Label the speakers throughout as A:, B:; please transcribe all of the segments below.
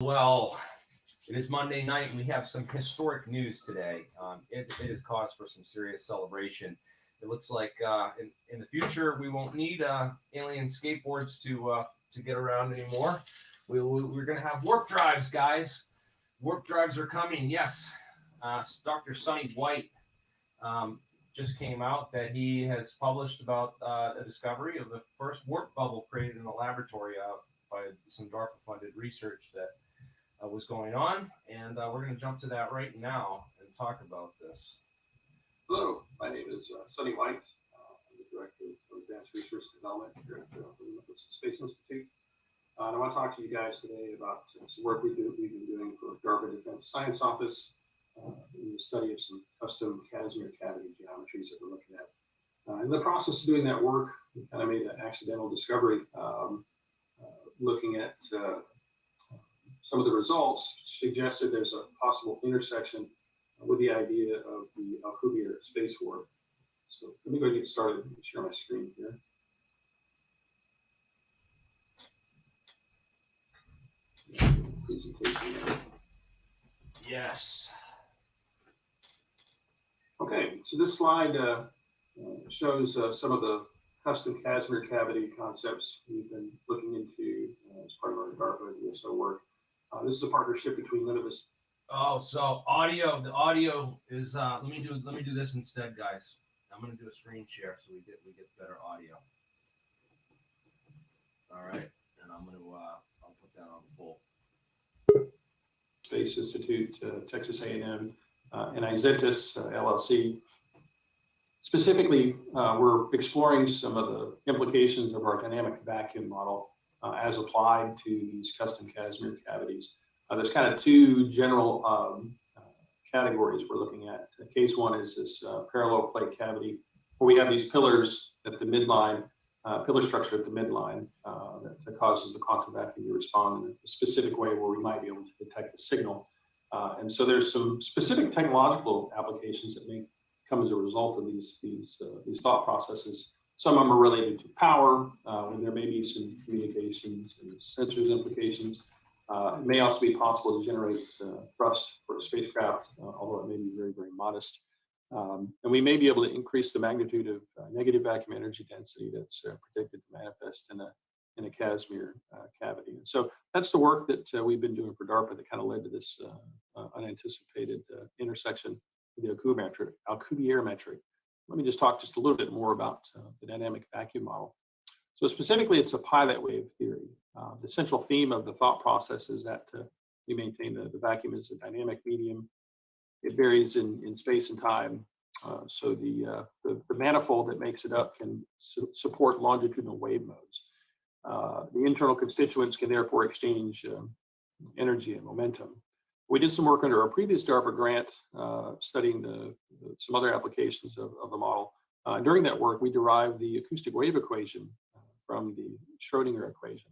A: Well, it is Monday night, and we have some historic news today. It is cause for some serious celebration. It looks like in the future we won't need alien skateboards to get around anymore. We're going to have warp drives, guys. Warp drives are coming. Yes, Dr. Sonny White just came out that he has published about a discovery of the first warp bubble created in a laboratory by some DARPA-funded research that was going on, and we're going to jump to that right now and talk about this.
B: Hello, my name is Sonny White. I'm the Director of Advanced Research and Development here at the Space Institute. And I want to talk to you guys today about some work we've been doing for DARPA Defense Science Office in the study of some custom Casimir cavity geometries that we're looking at. In the process of doing that work, we kind of made an accidental discovery looking at some of the results suggested there's a possible intersection with the idea of the Alcubierre space warp. So let me go get started and share my screen here. Presentation there.
A: Yes.
B: Okay, so this slide shows some of the custom Casimir cavity concepts we've been looking into as part of our DARPA ESO work. This is a partnership between Nanotechnology.
A: Oh, so audio. The audio is. Let me do this instead, guys. I'm going to do a screen share so we get better audio. All right, and I'm going to I'll put that on full.
B: Space Institute, Texas A&M, and Isentis LLC. Specifically, we're exploring some of the implications of our dynamic vacuum model as applied to these custom Casimir cavities. There's kind of two general categories we're looking at. Case one is this parallel plate cavity, where we have these pillars at the midline, pillar structure at the midline that causes the quantum vacuum to respond in a specific way where we might be able to detect the signal. And so there's some specific technological applications that may come as a result of these thought processes. Some of them are related to power, and there may be some communications and sensors implications. It may also be possible to generate thrust for a spacecraft, although it may be very, very modest. And we may be able to increase the magnitude of negative vacuum energy density that's predicted to manifest in a Casimir cavity. And so that's the work that we've been doing for DARPA that kind of led to this unanticipated intersection with the Alcubierre metric. Let me just talk just a little bit more about the dynamic vacuum model. So specifically, it's a pilot wave theory. The central theme of the thought process is that we maintain the vacuum as a dynamic medium. It varies in space and time. So the manifold that makes it up can support longitudinal wave modes. The internal constituents can therefore exchange energy and momentum. We did some work under our previous DARPA grant studying some other applications of the model. During that work, we derived the acoustic wave equation from the Schrodinger equation.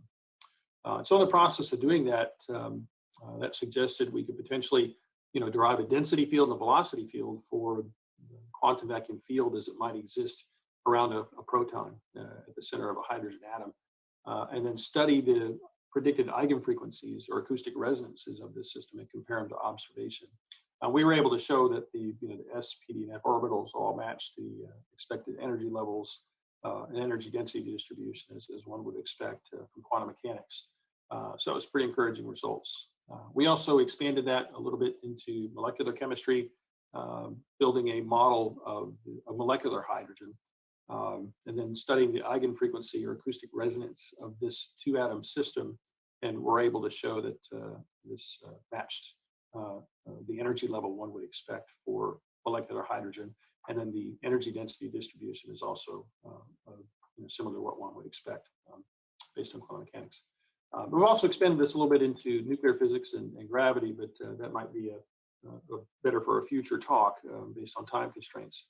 B: So in the process of doing that, that suggested we could potentially derive a density field and a velocity field for the quantum vacuum field as it might exist around a proton at the center of a hydrogen atom, and then study the predicted eigenfrequencies or acoustic resonances of this system and compare them to observation. We were able to show that the S, PD, and F orbitals all match the expected energy levels and energy density distribution as one would expect from quantum mechanics. So it was pretty encouraging results. We also expanded that a little bit into molecular chemistry, building a model of molecular hydrogen, and then studying the eigenfrequency or acoustic resonance of this two-atom system, and we're able to show that this matched the energy level one would expect for molecular hydrogen, and then the energy density distribution is also similar to what one would expect based on quantum mechanics. We've also expanded this a little bit into nuclear physics and gravity, but that might be better for a future talk based on time constraints.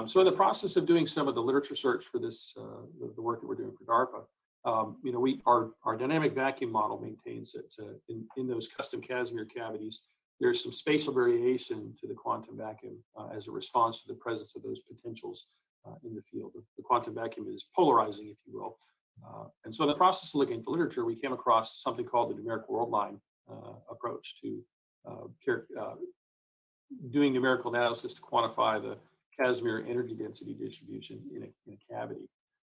B: So in the process of doing some of the literature search for this, the work that we're doing for DARPA, our dynamic vacuum model maintains that in those custom Casimir cavities, there's some spatial variation to the quantum vacuum as a response to the presence of those potentials in the field. The quantum vacuum is polarizing, if you will. And so in the process of looking for literature, we came across something called the numeric world line approach to doing numerical analysis to quantify the Casimir energy density distribution in a cavity.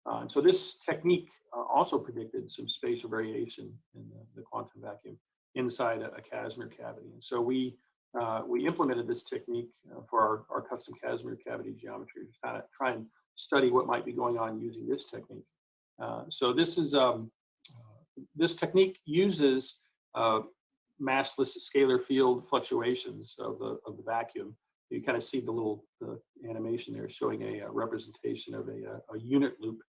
B: And so this technique also predicted some spatial variation in the quantum vacuum inside a Casimir cavity. And so we implemented this technique for our custom Casimir cavity geometry to kind of try and study what might be going on using this technique. So this technique uses massless scalar field fluctuations of the vacuum. You kind of see the animation there showing a representation of a unit loop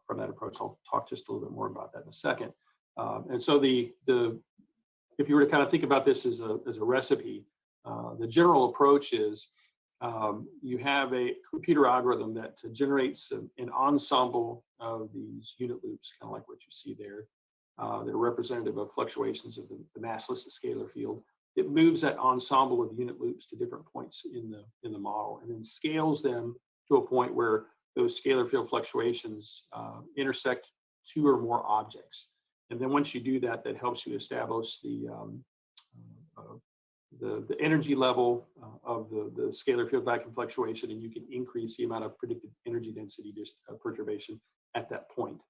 B: from that approach. I'll talk just a little bit more about that in a second. And so if you were to kind of think about this as a recipe, the general approach is you have a computer algorithm that generates an ensemble of these unit loops, kind of like what you see there. They're representative of fluctuations of the massless scalar field. It moves that ensemble of unit loops to different points in the model, and then scales them to a point where those scalar field fluctuations intersect two or more objects. And then once you do that, that helps you establish the energy level of the scalar field vacuum fluctuation, and you can increase the amount of predicted energy density perturbation at that point.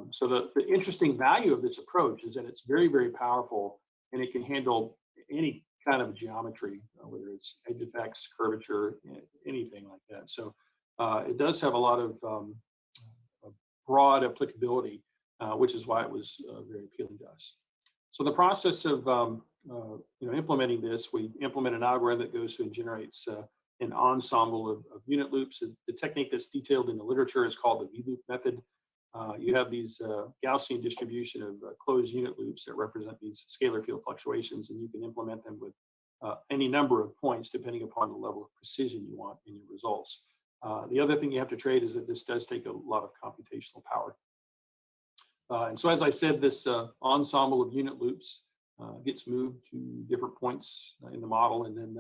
B: So the interesting value of this approach is that it's very, very powerful, and it can handle any kind of geometry, whether it's edge effects, curvature, anything like that. So it does have a lot of broad applicability, which is why it was very appealing to us. So the process of implementing this, we implement an algorithm that goes through and generates an ensemble of unit loops. The technique that's detailed in the literature is called the V-loop method. You have these Gaussian distribution of closed unit loops that represent these scalar field fluctuations, and you can implement them with any number of points depending upon the level of precision you want in your results. The other thing you have to trade is that this does take a lot of computational power. And so, as I said, this ensemble of unit loops gets moved to different points in the model, and then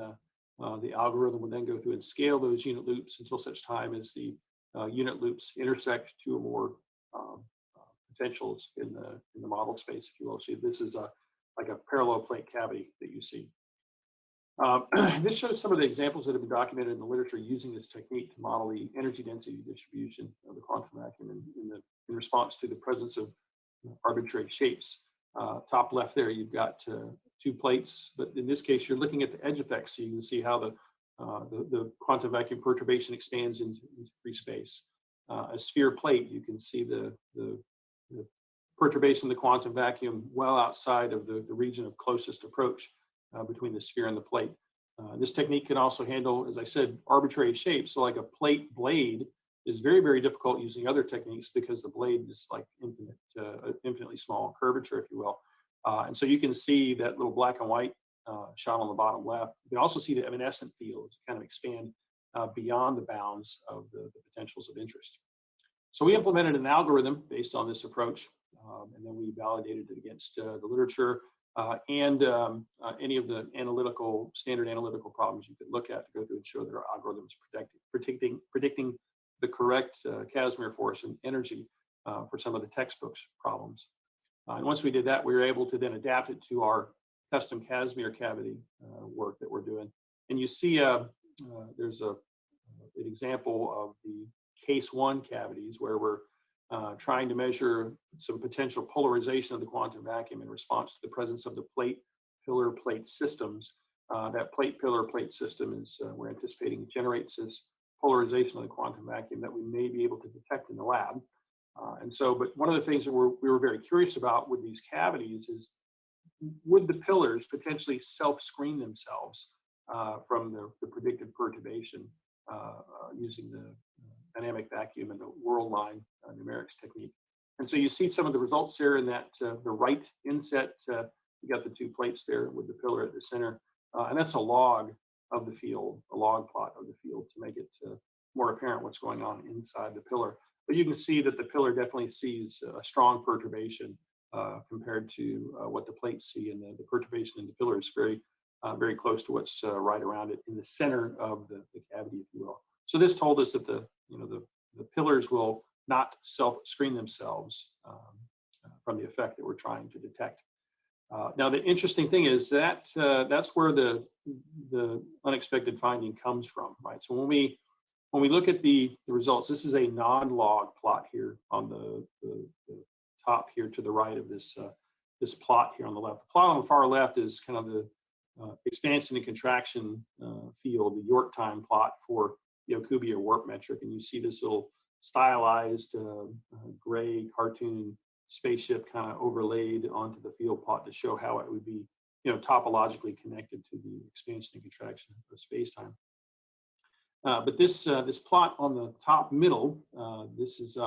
B: the algorithm will then go through and scale those unit loops until such time as the unit loops intersect two or more potentials in the model space, if you will. So this is like a parallel plate cavity that you see. This shows some of the examples that have been documented in the literature using this technique to model the energy density distribution of the quantum vacuum in response to the presence of arbitrary shapes. Top left there, you've got two plates, but in this case, you're looking at the edge effects, so you can see how the quantum vacuum perturbation expands into free space. A sphere plate, you can see the perturbation of the quantum vacuum well outside of the region of closest approach between the sphere and the plate. This technique can also handle, as I said, arbitrary shapes. So like a plate blade is very, very difficult using other techniques because the blade is like infinitely small curvature, if you will. And so you can see that little black and white shot on the bottom left. You can also see the evanescent fields kind of expand beyond the bounds of the potentials of interest. So we implemented an algorithm based on this approach, and then we validated it against the literature and any of the standard analytical problems you could look at to go through and show that our algorithm is predicting the correct Casimir force and energy for some of the textbooks problems. And once we did that, we were able to then adapt it to our custom Casimir cavity work that we're doing. And you see there's an example of the case 1 cavities where we're trying to measure some potential polarization of the quantum vacuum in response to the presence of the plate-pillar-plate systems. That plate-pillar-plate system is, we're anticipating, generates this polarization of the quantum vacuum that we may be able to detect in the lab. But one of the things that we were very curious about with these cavities is, would the pillars potentially self-screen themselves from the predicted perturbation using the dynamic vacuum and the world line numerics technique? And so you see some of the results there in that the right inset, you got the two plates there with the pillar at the center, and that's a log of the field, a log plot of the field to make it more apparent what's going on inside the pillar. But you can see that the pillar definitely sees a strong perturbation compared to what the plates see, and the perturbation in the pillar is very close to what's right around it in the center of the cavity, if you will. So this told us that the pillars will not self-screen themselves from the effect that we're trying to detect. Now, the interesting thing is that that's where the unexpected finding comes from, right? So when we look at the results, this is a non-log plot here on the top here to the right of this this plot here on the left. The plot on the far left is kind of the expansion and contraction field, the York time plot for the Alcubierre warp metric, and you see this little stylized gray cartoon spaceship kind of overlaid onto the field plot to show how it would be, topologically connected to the expansion and contraction of space-time. But this plot on the top middle, this is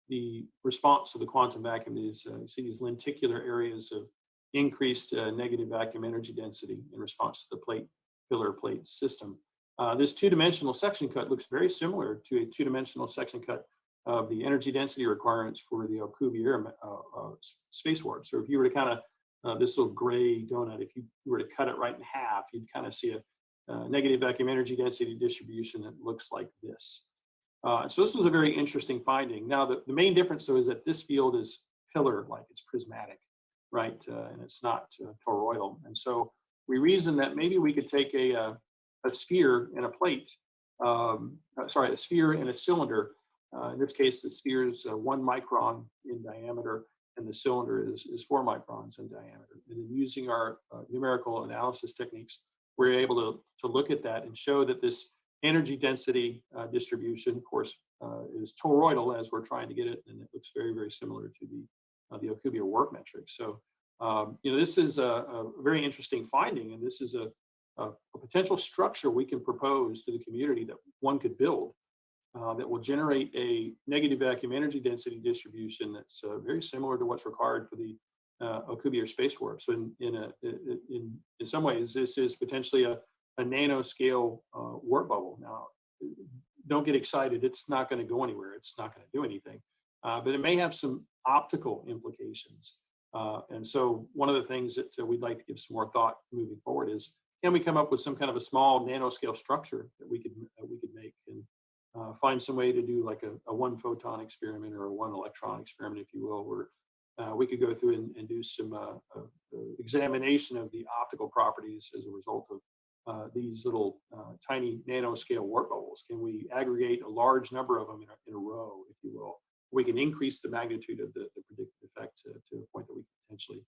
B: the response to the quantum vacuum. You see these lenticular areas of increased negative vacuum energy density in response to the pillar plate system. This two-dimensional section cut looks very similar to a two-dimensional section cut of the energy density requirements for the Alcubierre space warp. So if you were to kind of, this little gray donut, if you were to cut it right in half, you'd kind of see a negative vacuum energy density distribution that looks like this. So this was a very interesting finding. Now, the main difference, though, is that this field is pillar-like, it's prismatic, right? And it's not toroidal. And so we reasoned that maybe we could take a sphere and a plate, a sphere and a cylinder. In this case, the sphere is 1 micron in diameter, and the cylinder is 4 microns in diameter. And then using our numerical analysis techniques, we're able to look at that and show that this energy density distribution, of course, is toroidal as we're trying to get it, and it looks very, very similar to the Alcubierre warp metric. So, this is a very interesting finding, and this is a potential structure we can propose to the community that one could build that will generate a negative vacuum energy density distribution that's very similar to what's required for the Alcubierre space warp. So in some ways, this is potentially a nanoscale warp bubble. Now, don't get excited. It's not going to go anywhere. It's not going to do anything. But it may have some optical implications. And so one of the things that we'd like to give some more thought moving forward is, can we come up with some kind of a small nanoscale structure that we could make and find some way to do like a 1 photon experiment or a 1 electron experiment, if you will, where we could go through and do some examination of the optical properties as a result of these little tiny nanoscale warp bubbles. Can we aggregate a large number of them in a row, if you will? We can increase the magnitude of the predicted effect to a point that we can potentially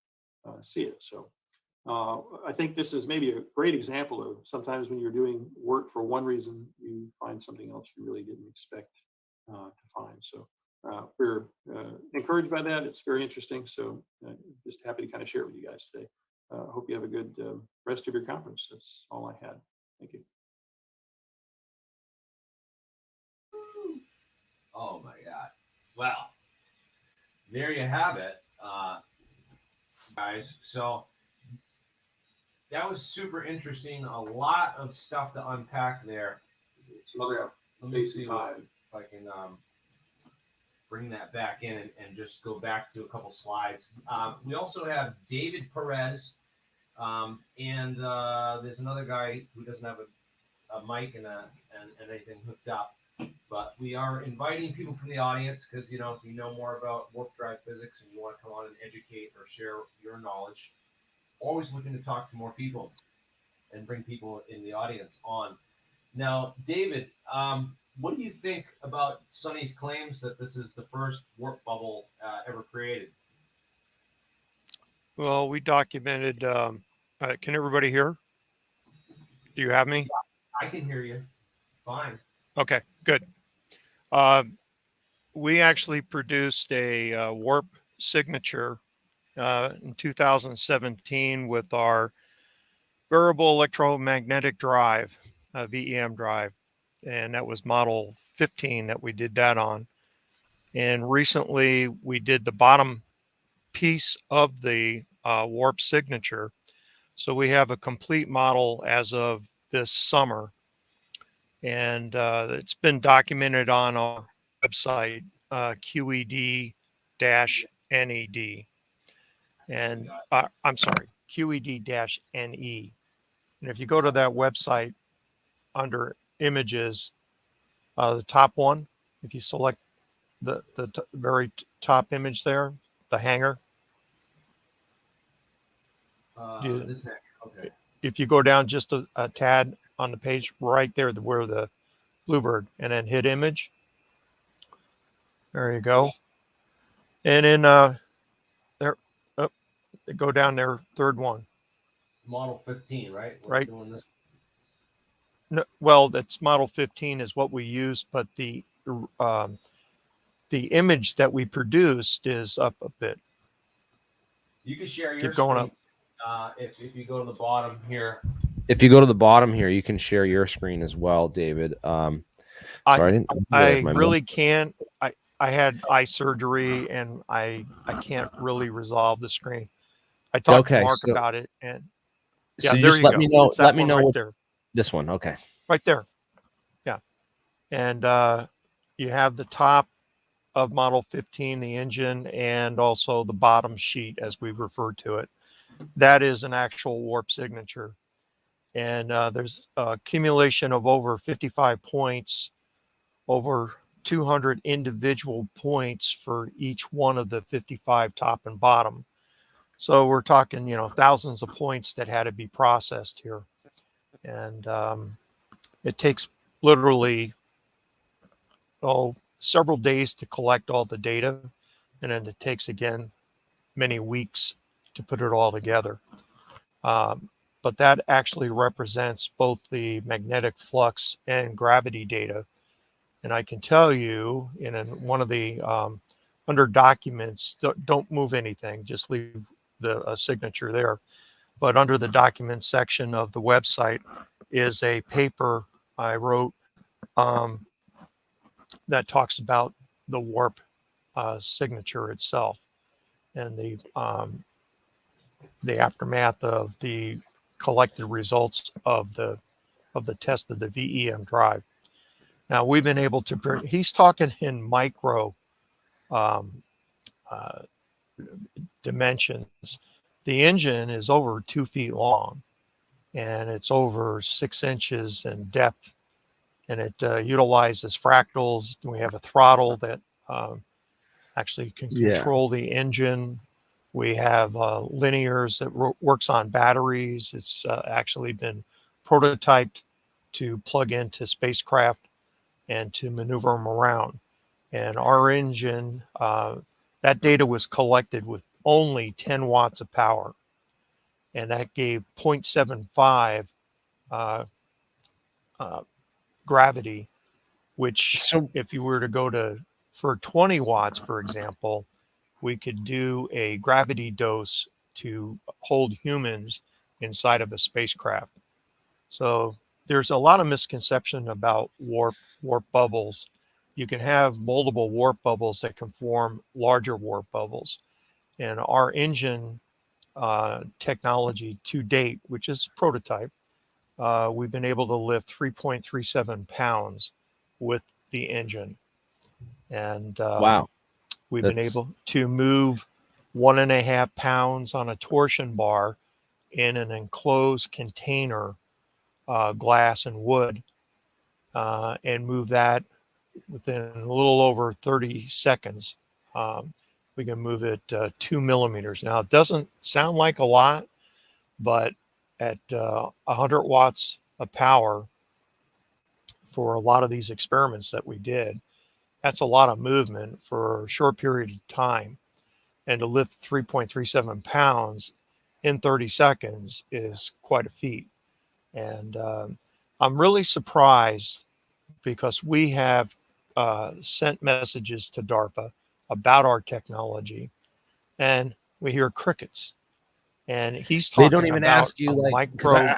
B: see it. So I think this is maybe a great example of sometimes when you're doing work for one reason, you find something else you really didn't expect to find. So we're encouraged by that. It's very interesting. So just happy to kind of share it with you guys today. Hope you have a good rest of your conference. That's all I had. Thank you.
A: Oh my God. Well, there you have it, guys. So that was super interesting. A lot of stuff to unpack there. Let me see if I can bring that back in and just go back to a couple slides. We also have David Perez, and there's another guy who doesn't have a mic and anything hooked up. But we are inviting people from the audience because, if you know more about warp drive physics and you want to come on and educate or share your knowledge, always looking to talk to more people and bring people in the audience on. Now, David, what do you think about Sonny's claims that this is the first warp bubble ever created?
C: Well, we documented, can everybody hear? Do you have me?
A: I can hear you. Fine.
C: Okay, good. We actually produced a warp signature in 2017 with our variable electromagnetic drive, VEM drive, and that was model 15 that we did that on. And recently we did the bottom piece of the warp signature. So we have a complete model as of this summer. And it's been documented on our website, QED-NED. And I'm sorry, QED-NE. And if you go to that website under images, the top one, if you select very top image there, the hanger.
A: This thing. Okay.
C: If you go down just a tad on the page, right there where the bluebird, and then hit image. There you go. And then there, up, go down there, third one.
A: Model 15, right? We're
C: Right.
A: doing this.
C: No, well, that's model 15 is what we use, but the image that we produced is up a bit.
A: You can share your
C: Keep going
A: screen.
C: up.
A: If you go to the bottom here. If you go to the bottom here, you can share your screen as well, David. Sorry,
C: I really can't. I had eye surgery and I can't really resolve the screen. I talked to Mark about it, and yeah,
A: so you
C: there
A: just
C: you
A: let
C: go.
A: me know.
C: It's that
A: Let me
C: one
A: know
C: right
A: what,
C: there.
A: this one. Okay.
C: Right there. Yeah. And you have the top of model 15, the engine, and also the bottom sheet, as we refer to it. That is an actual warp signature. And there's a accumulation of over 55 points, over 200 individual points for each one of the 55 top and bottom. So we're talking, thousands of points that had to be processed here. And it takes literally, several days to collect all the data. And then it takes, again, many weeks to put it all together. But that actually represents both the magnetic flux and gravity data. And I can tell you in one of the under documents, don't move anything, just leave the signature there. But under the documents section of the website is a paper I wrote that talks about the warp signature itself and the aftermath of the collected results of the test of the VEM drive. Now we've been able to. He's talking in micro dimensions. The engine is over 2 feet long, and it's over 6 inches in depth, and it utilizes fractals. We have a throttle that actually can control the engine. We have linears that works on batteries. It's actually been prototyped to plug into spacecraft and to maneuver them around. And our engine, that data was collected with only 10 watts of power. And that gave 0.75 gravity, which if you were to go to for 20 watts, for example, we could do a gravity dose to hold humans inside of a spacecraft. So there's a lot of misconception about warp bubbles. You can have multiple warp bubbles that can form larger warp bubbles. And our engine technology to date, which is prototype, we've been able to lift 3.37 pounds with the engine. And
A: wow.
C: We've been able to move 1.5 pounds on a torsion bar in an enclosed container, glass and wood, and move that within a little over 30 seconds. We can move it 2 millimeters. Now, it doesn't sound like a lot, but at 100 watts of power for a lot of these experiments that we did, that's a lot of movement for a short period of time. And to lift 3.37 pounds in 30 seconds is quite a feat. And I'm really surprised because we have sent messages to DARPA about our technology, and we hear crickets. And he's talking
A: they don't even
C: about
A: ask you, like,
C: micro.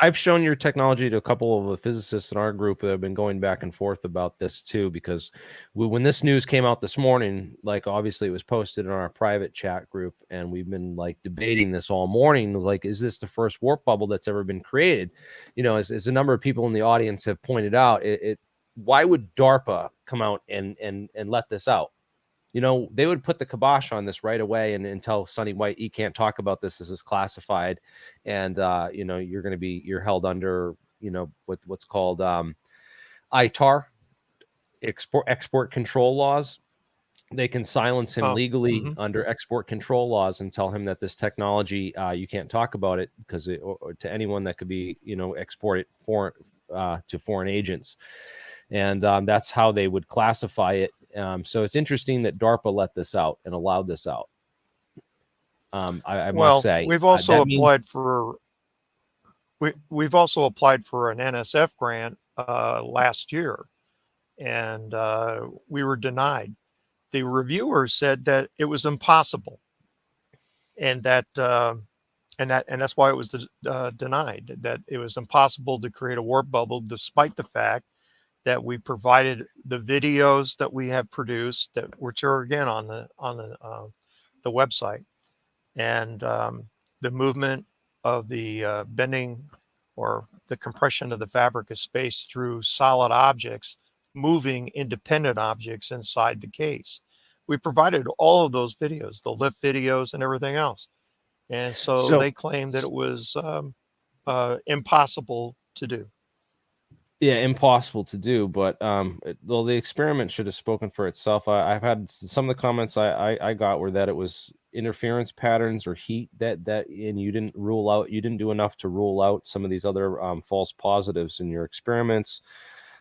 A: I've shown your technology to a couple of the physicists in our group that have been going back and forth about this too, because when this news came out this morning, like obviously it was posted in our private chat group, and we've been like debating this all morning. Like, is this the first warp bubble that's ever been created? As a number of people in the audience have pointed out, why would DARPA come out and let this out? They would put the kibosh on this right away and tell Sonny White, you can't talk about this. This is classified. And, you're held under, what's called ITAR, export control laws. they can silence him
C: Oh,
A: legally under export control laws and tell him that this technology, you can't talk about it because or to anyone that could be, exported to foreign agents. And that's how they would classify it. So it's interesting that DARPA let this out and allowed this out. I must say,
C: we've also
A: that means
C: applied for we've also applied for an NSF grant last year, and we were denied. The reviewer said that it was impossible, and that's why it was denied. That it was impossible to create a warp bubble, despite the fact that we provided the videos that we have produced, which are again on the website, and the movement of the bending or the compression of the fabric of space through solid objects, moving independent objects inside the case. We provided all of those videos, the lift videos and everything else. And so they claimed that it was impossible to do.
A: Yeah, impossible to do, but well, the experiment should have spoken for itself. I've had some of the comments I got were that it was interference patterns or heat that and you didn't do enough to rule out some of these other false positives in your experiments.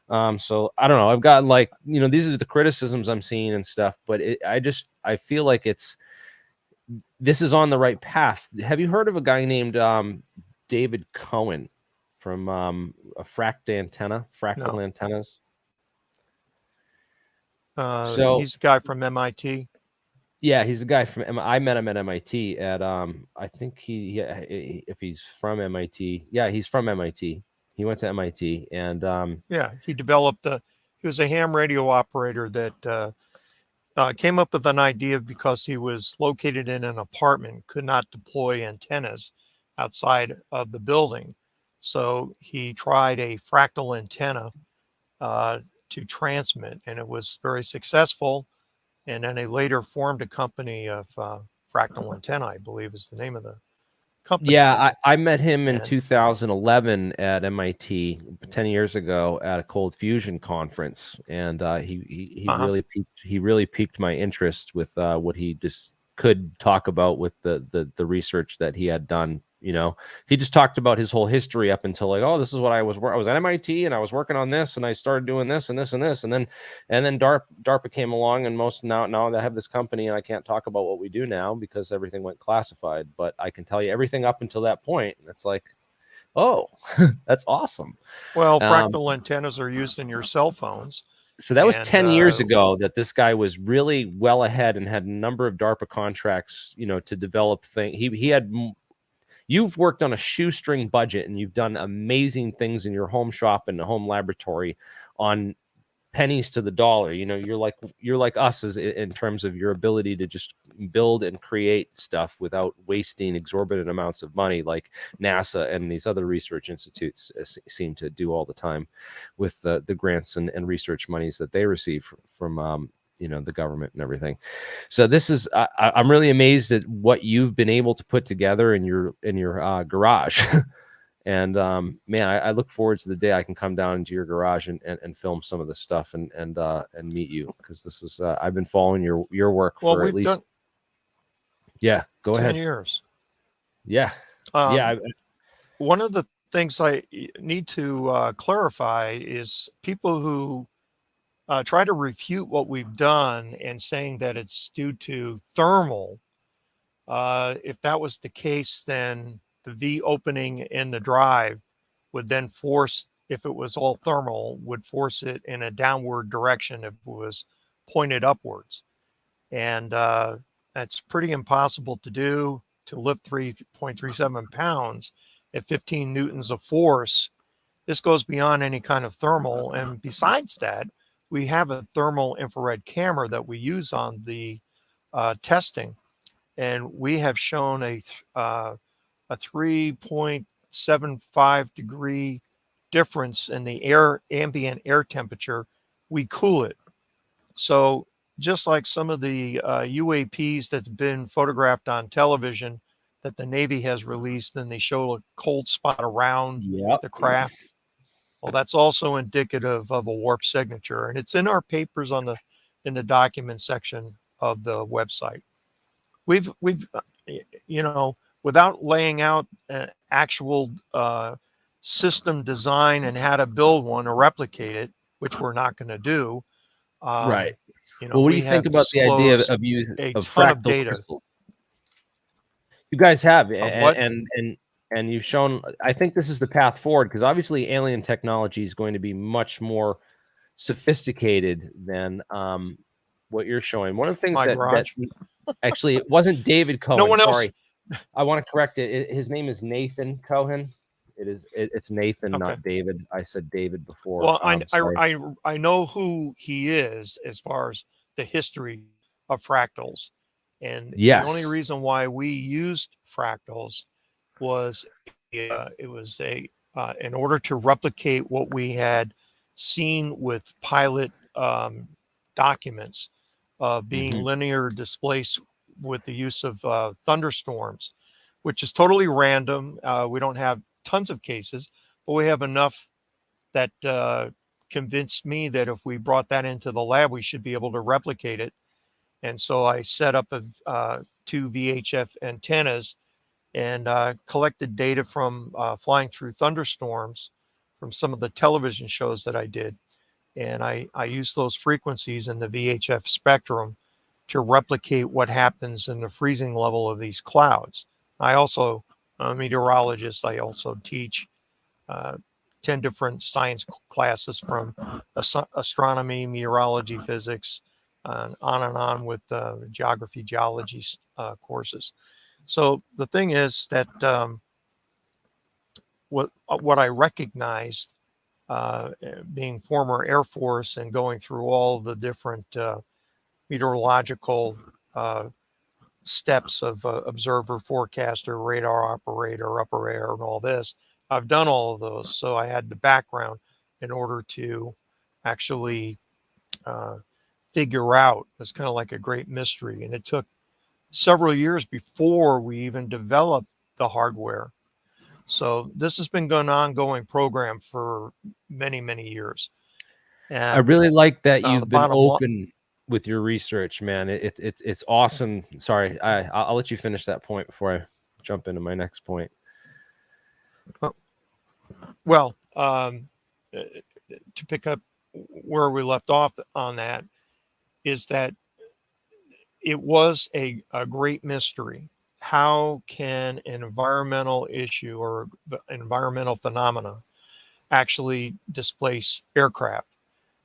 A: So I don't know. I've got these are the criticisms I'm seeing and stuff, but I feel like this is on the right path. Have you heard of a guy named David Cohen from a fractal antennas? So
C: he's a guy from MIT.
A: Yeah, he's a guy from. I met him at MIT at I think if he's from MIT, yeah, he's from MIT. He went to MIT and
C: he developed he was a ham radio operator that came up with an idea because he was located in an apartment, could not deploy antennas outside of the building. So he tried a fractal antenna to transmit, and it was very successful. And then they later formed a company of Fractal Antenna, I believe is the name of the company.
A: Yeah, I met him in 2011 at MIT 10 years ago at a cold fusion conference, and he really piqued my interest with what he just could talk about with the research that he had done. He just talked about his whole history up until this is what I was at MIT and I was working on this and I started doing this and this and this and then DARPA came along and now they have this company and I can't talk about what we do now because everything went classified, but I can tell you everything up until that point. And it's like, oh, that's awesome.
C: Well, fractal antennas are used in your cell phones.
A: So that was 10 years ago that this guy was really well ahead and had a number of DARPA contracts, to develop things. He had. You've worked on a shoestring budget and you've done amazing things in your home shop and the home laboratory on pennies to the dollar. You're like us in terms of your ability to just build and create stuff without wasting exorbitant amounts of money, like NASA and these other research institutes seem to do all the time with the grants and research monies that they receive from the government and everything. So this is I'm really amazed at what you've been able to put together in your garage. And man, I look forward to the day I can come down into your garage and film some of this stuff and meet you, because this is I've been following your work for at least go
C: 10
A: ahead.
C: years.
A: Yeah.
C: One of the things I need to clarify is people who try to refute what we've done and saying that it's due to thermal. If that was the case, then the V opening in the drive would then force, if it was all thermal, would force it in a downward direction if it was pointed upwards. And that's pretty impossible to do, to lift 3.37 pounds at 15 newtons of force. This goes beyond any kind of thermal. And besides that, we have a thermal infrared camera that we use on the testing. And we have shown a 3.75 degree difference in the ambient air temperature. We cool it. So just like some of the UAPs that's been photographed on television that the Navy has released, and they show a cold spot around the craft. Well, that's also indicative of a warp signature. And it's in our papers on the in the document section of the website. We've without laying out an actual system design and how to build one or replicate it, which we're not going to do.
D: Right. Well, what do
C: We
D: you think
C: have
D: about the idea
C: disclosed
D: of using
C: a
D: of
C: ton of
D: fractal
C: data
D: crystal? You guys have,
C: of what.
D: and you've shown. I think this is the path forward, because obviously alien technology is going to be much more sophisticated than what you're showing. One of the things
C: My
D: that
C: garage.
D: actually, it wasn't David Cohen.
C: No one else.
D: Sorry, I want to correct it. His name is Nathan Cohen. It's Nathan,
C: Okay.
D: not David. I said David before.
C: Well,
D: Sorry.
C: I know who he is as far as the history of fractals, and the only
D: Yes.
C: reason why we used fractals was it was in order to replicate what we had seen with pilot documents being linear displaced with the use of thunderstorms, which is totally random. We don't have tons of cases, but we have enough that convinced me that if we brought that into the lab, we should be able to replicate it. And so I set up two VHF antennas and collected data from flying through thunderstorms from some of the television shows that I did. And I used those frequencies in the VHF spectrum to replicate what happens in the freezing level of these clouds. I also, I'm a meteorologist, I also teach 10 different science classes from astronomy, meteorology, physics, on and on with geography, geology courses. So the thing is that what I recognized, being former Air Force and going through all the different meteorological steps of observer, forecaster, radar operator, upper air, and all this, I've done all of those. So I had the background in order to actually figure out. It's kind of like a great mystery. And it took several years before we even developed the hardware. So this has been an ongoing program for many, many years. And
D: I really like that you've been
C: bottom
D: open with your research, man. It's awesome. Sorry, I'll let you finish that point before I jump into my next point.
C: Well, to pick up where we left off on that, is that it was a great mystery. How can an environmental issue or environmental phenomena actually displace aircraft?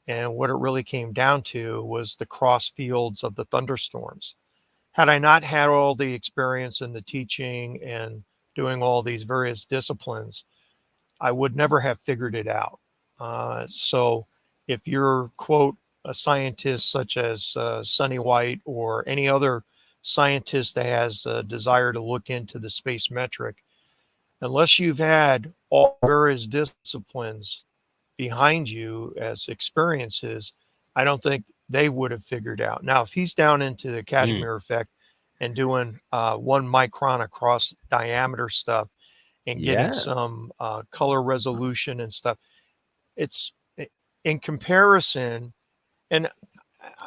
C: And what it really came down to was the cross fields of the thunderstorms. Had I not had all the experience in the teaching and doing all these various disciplines, I would never have figured it out. So if you're, quote, a scientist such as Sonny White or any other scientist that has a desire to look into the space metric, unless you've had all various disciplines behind you as experiences, I don't think they would have figured out. Now, if he's down into the Casimir effect and doing 1 micron across diameter stuff and getting some color resolution and stuff, it's in comparison. And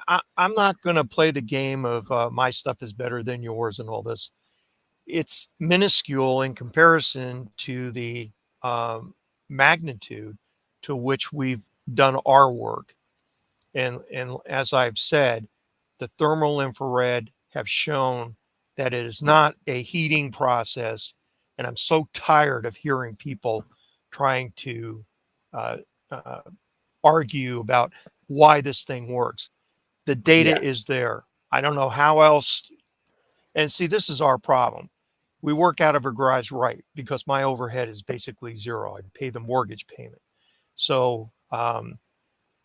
C: I'm not going to play the game of my stuff is better than yours and all this. It's minuscule in comparison to the magnitude to which we've done our work. And as I've said, the thermal infrared have shown that it is not a heating process. And I'm so tired of hearing people trying to argue about why this thing works. The data is there. I don't know how else. And see, this is our problem. We work out of a garage, right? Because my overhead is basically zero. I pay the mortgage payment. So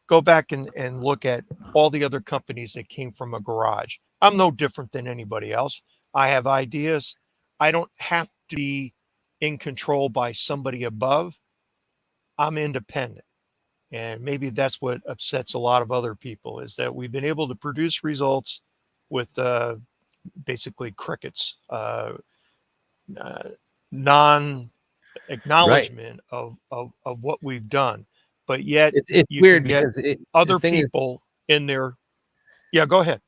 C: go back and look at all the other companies that came from a garage. I'm no different than anybody else. I have ideas. I don't have to be in control by somebody above. I'm independent. And maybe that's what upsets a lot of other people, is that we've been able to produce results with basically crickets, non-acknowledgement of what we've done. But yet
D: It's
C: you
D: weird
C: can get
D: because
C: other people in there Yeah, go ahead.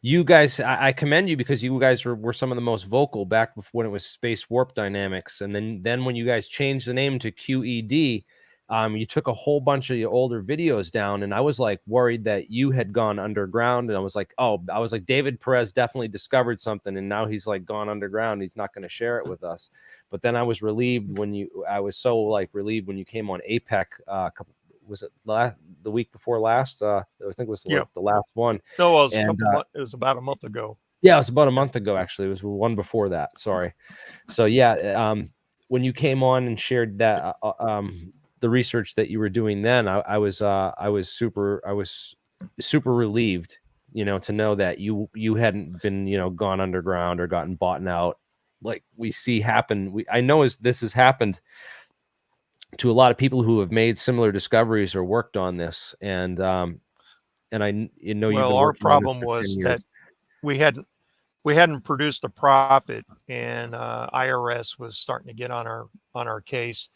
D: You guys, I commend you because you guys were some of the most vocal back before when it was Space Warp Dynamics, and then when you guys changed the name to QED, you took a whole bunch of your older videos down, and I was like worried that you had gone underground, and I was like, David Perez definitely discovered something, and now he's like gone underground. He's not going to share it with us. But then I was relieved I was so like relieved when you came on APEC was it the week before last? I think it was the last one.
C: No, it was it was about a month ago.
D: Yeah, it was about a month ago, actually. It was one before that. Sorry. So yeah, when you came on and shared that the research that you were doing then, I was super relieved, to know that you hadn't been, gone underground or gotten bought out like we see happen. I know this has happened to a lot of people who have made similar discoveries or worked on this, and I you've been
C: our
D: working on this
C: problem
D: for 10
C: was
D: years.
C: that we hadn't produced a profit, and IRS was starting to get on our case,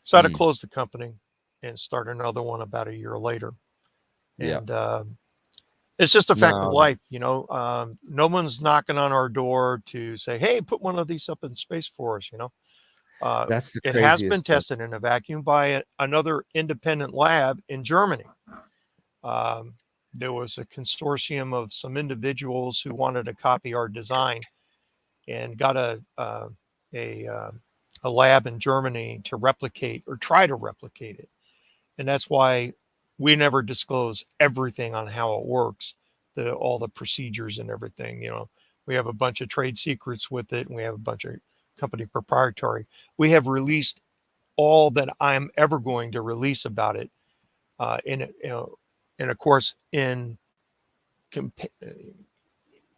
C: so I had to close the company and start another one about a year later. And it's just a fact of life, no one's knocking on our door to say, hey, put one of these up in space for us.
D: That's the
C: it has been
D: craziest thing.
C: tested in a vacuum by another independent lab in Germany. There was a consortium of some individuals who wanted to copy our design and got a lab in Germany to replicate or try to replicate it. And that's why we never disclose everything on how it works, all the procedures and everything. We have a bunch of trade secrets with it, and we have a bunch of company proprietary. We have released all that I'm ever going to release about it. And of course,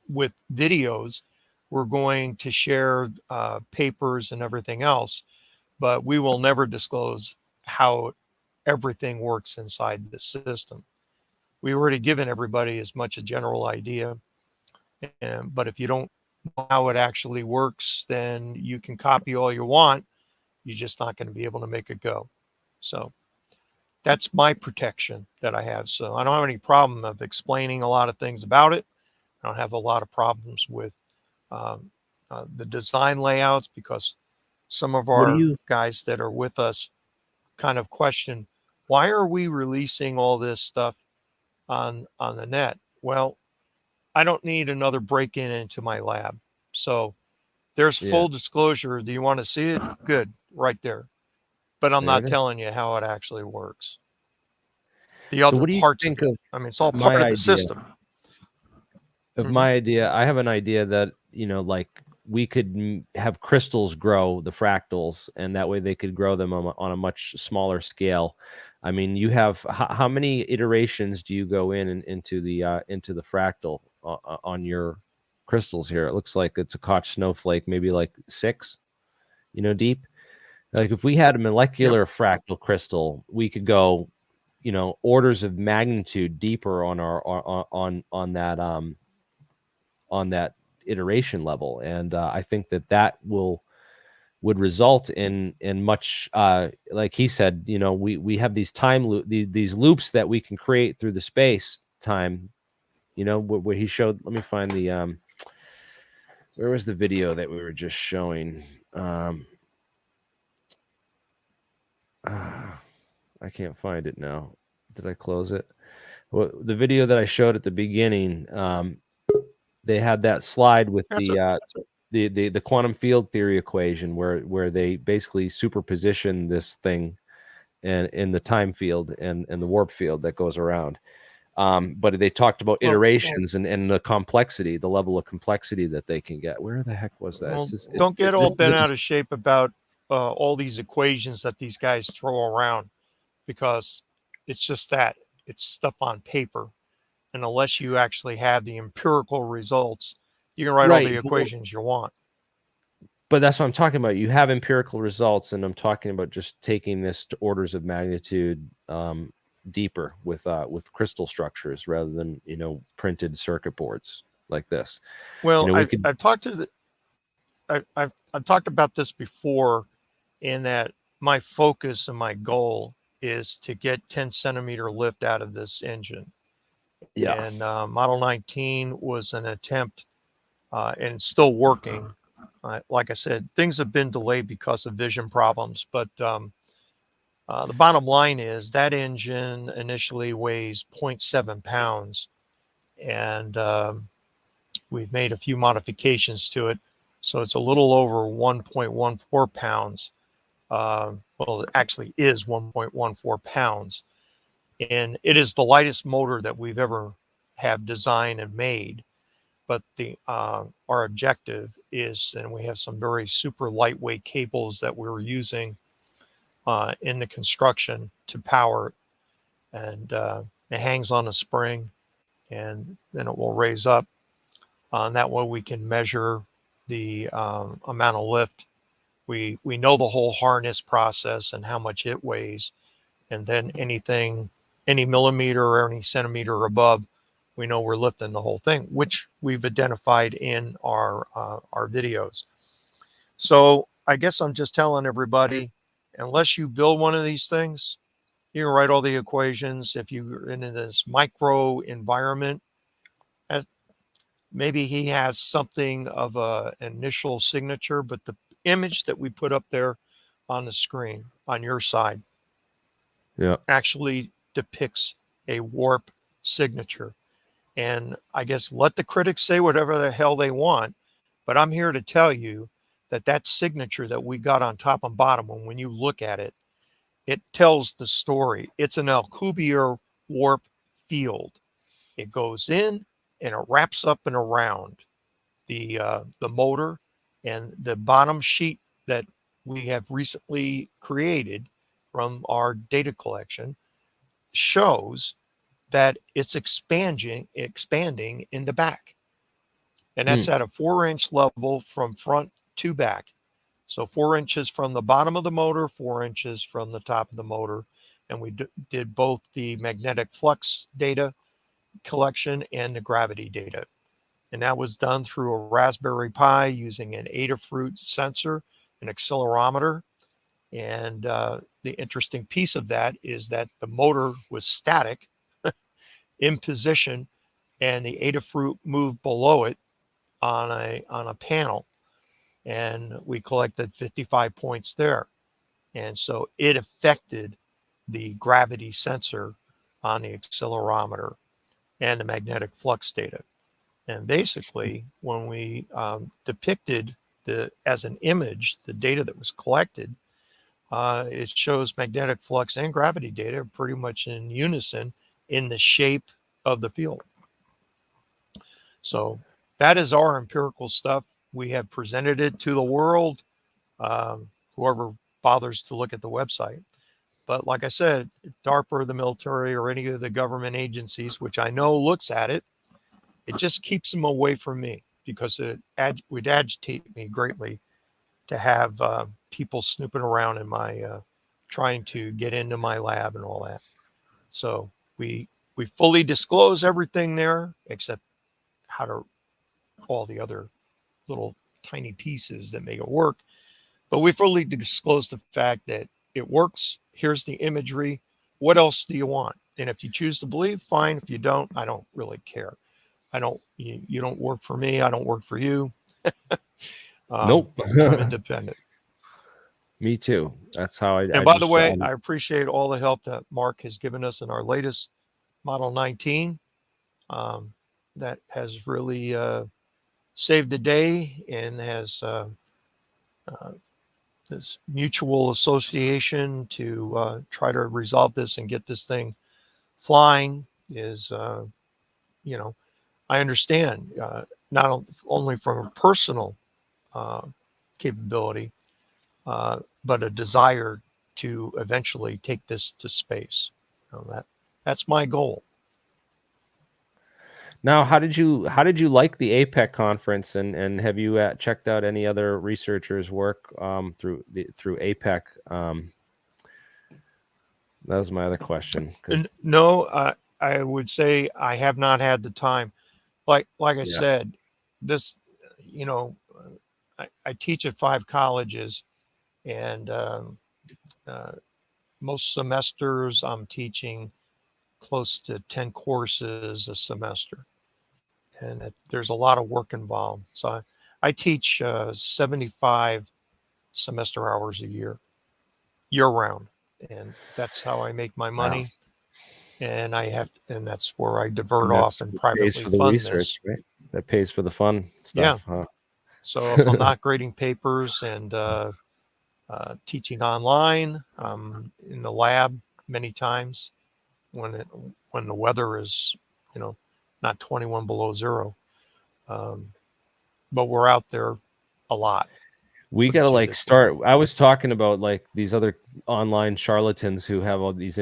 C: with videos, we're going to share papers and everything else, but we will never disclose how everything works inside the system. We already given everybody as much a general idea, but if you don't know how it actually works, then you can copy all you want. You're just not going to be able to make it go. So that's my protection that I have. So I don't have any problem of explaining a lot of things about it. I don't have a lot of problems with the design layouts, because some of our guys that are with us kind of question, why are we releasing all this stuff on the net? Well, I don't need another break-in into my lab. So there's full disclosure. Do you want to see it? Good, right there. But I'm not telling you how it actually works. The other parts of it. I mean, it's all part of the system.
D: My idea, I have an idea that, like we could have crystals grow the fractals, and that way they could grow them on a much smaller scale. I mean, you have how many iterations do you go into the fractal on your crystals here? It looks like it's a Koch snowflake, maybe like 6, deep. Like if we had a molecular fractal crystal, we could go, orders of magnitude deeper on our on that iteration level, and I think that would result in much like he said, we have these these loops that we can create through the space time, where he showed. Let me find the where was the video that we were just showing? I can't find it now. Did I close it? Well, the video that I showed at the beginning, they had that slide with the quantum field theory equation where they basically superposition this thing and in the time field and the warp field that goes around. But they talked about iterations and the complexity, the level of complexity that they can get. Where the heck was that?
C: Well, don't get all bent out of shape about all these equations that these guys throw around, because it's just that. It's stuff on paper. And unless you actually have the empirical results, you can write all the equations you want.
D: But that's what I'm talking about. You have empirical results, and I'm talking about just taking this to orders of magnitude deeper with crystal structures rather than printed circuit boards like this.
C: Well, I've talked I've talked about this before, in that my focus and my goal is to get 10 centimeter lift out of this engine.
D: Yeah.
C: And Model 19 was an attempt, and it's still working. Like I said, things have been delayed because of vision problems, but the bottom line is that engine initially weighs 0.7 pounds, and we've made a few modifications to it. So it's a little over 1.14 pounds. Well, it actually is 1.14 pounds. And it is the lightest motor that we've ever have designed and made. But our objective is, and we have some very super lightweight cables that we're using in the construction to power it. And it hangs on a spring, and then it will raise up. And that way we can measure the amount of lift. We know the whole harness process and how much it weighs, and then any millimeter or any centimeter above, we know we're lifting the whole thing, which we've identified in our videos. So I guess I'm just telling everybody, unless you build one of these things, you can write all the equations. If you're in this micro environment, maybe he has something of an initial signature, but the image that we put up there on the screen on your side
D: Yeah.
C: actually depicts a warp signature. And I guess let the critics say whatever the hell they want, but I'm here to tell you that that signature that we got on top and bottom, and when you look at it, it tells the story. It's an Alcubierre warp field. It goes in and it wraps up and around the motor, and the bottom sheet that we have recently created from our data collection shows that it's expanding in the back, and that's at a 4-inch level from front to back. So 4 inches from the bottom of the motor, 4 inches from the top of the motor, and we did both the magnetic flux data collection and the gravity data. And that was done through a Raspberry Pi using an Adafruit sensor, an accelerometer. And the interesting piece of that is that the motor was static in position, and the Adafruit moved below it on a panel. And we collected 55 points there. And so it affected the gravity sensor on the accelerometer and the magnetic flux data. And basically, when we depicted as an image the data that was collected, it shows magnetic flux and gravity data pretty much in unison in the shape of the field. So that is our empirical stuff. We have presented it to the world, whoever bothers to look at the website. But like I said, DARPA or the military or any of the government agencies, which I know looks at it, it just keeps them away from me, because it would agitate me greatly to have people snooping around in my, trying to get into my lab and all that. So we fully disclose everything there, except how to all the other little tiny pieces that make it work. But we fully disclose the fact that it works. Here's the imagery. What else do you want? And if you choose to believe, fine. If you don't, I don't really care. You don't work for me. I don't work for you.
D: Nope.
C: I'm independent.
D: Me too. That's how
C: And
D: I
C: by the
D: just,
C: way, I appreciate all the help that Mark has given us in our latest Model 19. That has really saved the day, and has this mutual association to try to resolve this and get this thing flying is, I understand, not only from a personal capability, but a desire to eventually take this to space. That's my goal.
D: now, how did you like the APEC conference, and have you checked out any other researchers' work through APEC? That was my other question.
C: No, I would say I have not had the time. Like I said, this, I teach at 5 colleges, and most semesters I'm teaching close to 10 courses a semester. And there's a lot of work involved. So I teach 75 semester hours a year round. And that's how I make my money.
D: Wow.
C: And and that's where I divert
D: And
C: off
D: that's
C: and
D: what pays
C: privately
D: for the
C: fund
D: research,
C: this.
D: right? That pays for the fun
C: Yeah.
D: stuff. Huh?
C: So if I'm not grading papers and teaching online, in the lab many times when the weather is, not 21 below zero. But we're out there a lot.
D: We
C: for the
D: gotta like
C: 2
D: start. I was talking about like these other online charlatans who have all these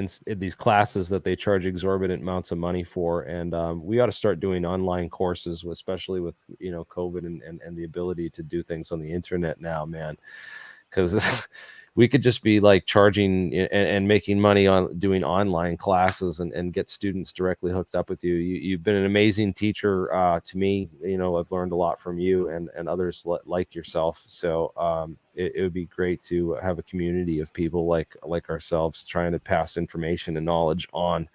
D: classes that they charge exorbitant amounts of money for, and we ought to start doing online courses, especially with COVID and the ability to do things on the internet now, man. Because we could just be like charging and making money on doing online classes and get students directly hooked up with you. You've been an amazing teacher to me. I've learned a lot from you and others like yourself. So it would be great to have a community of people like ourselves trying to pass information and knowledge on.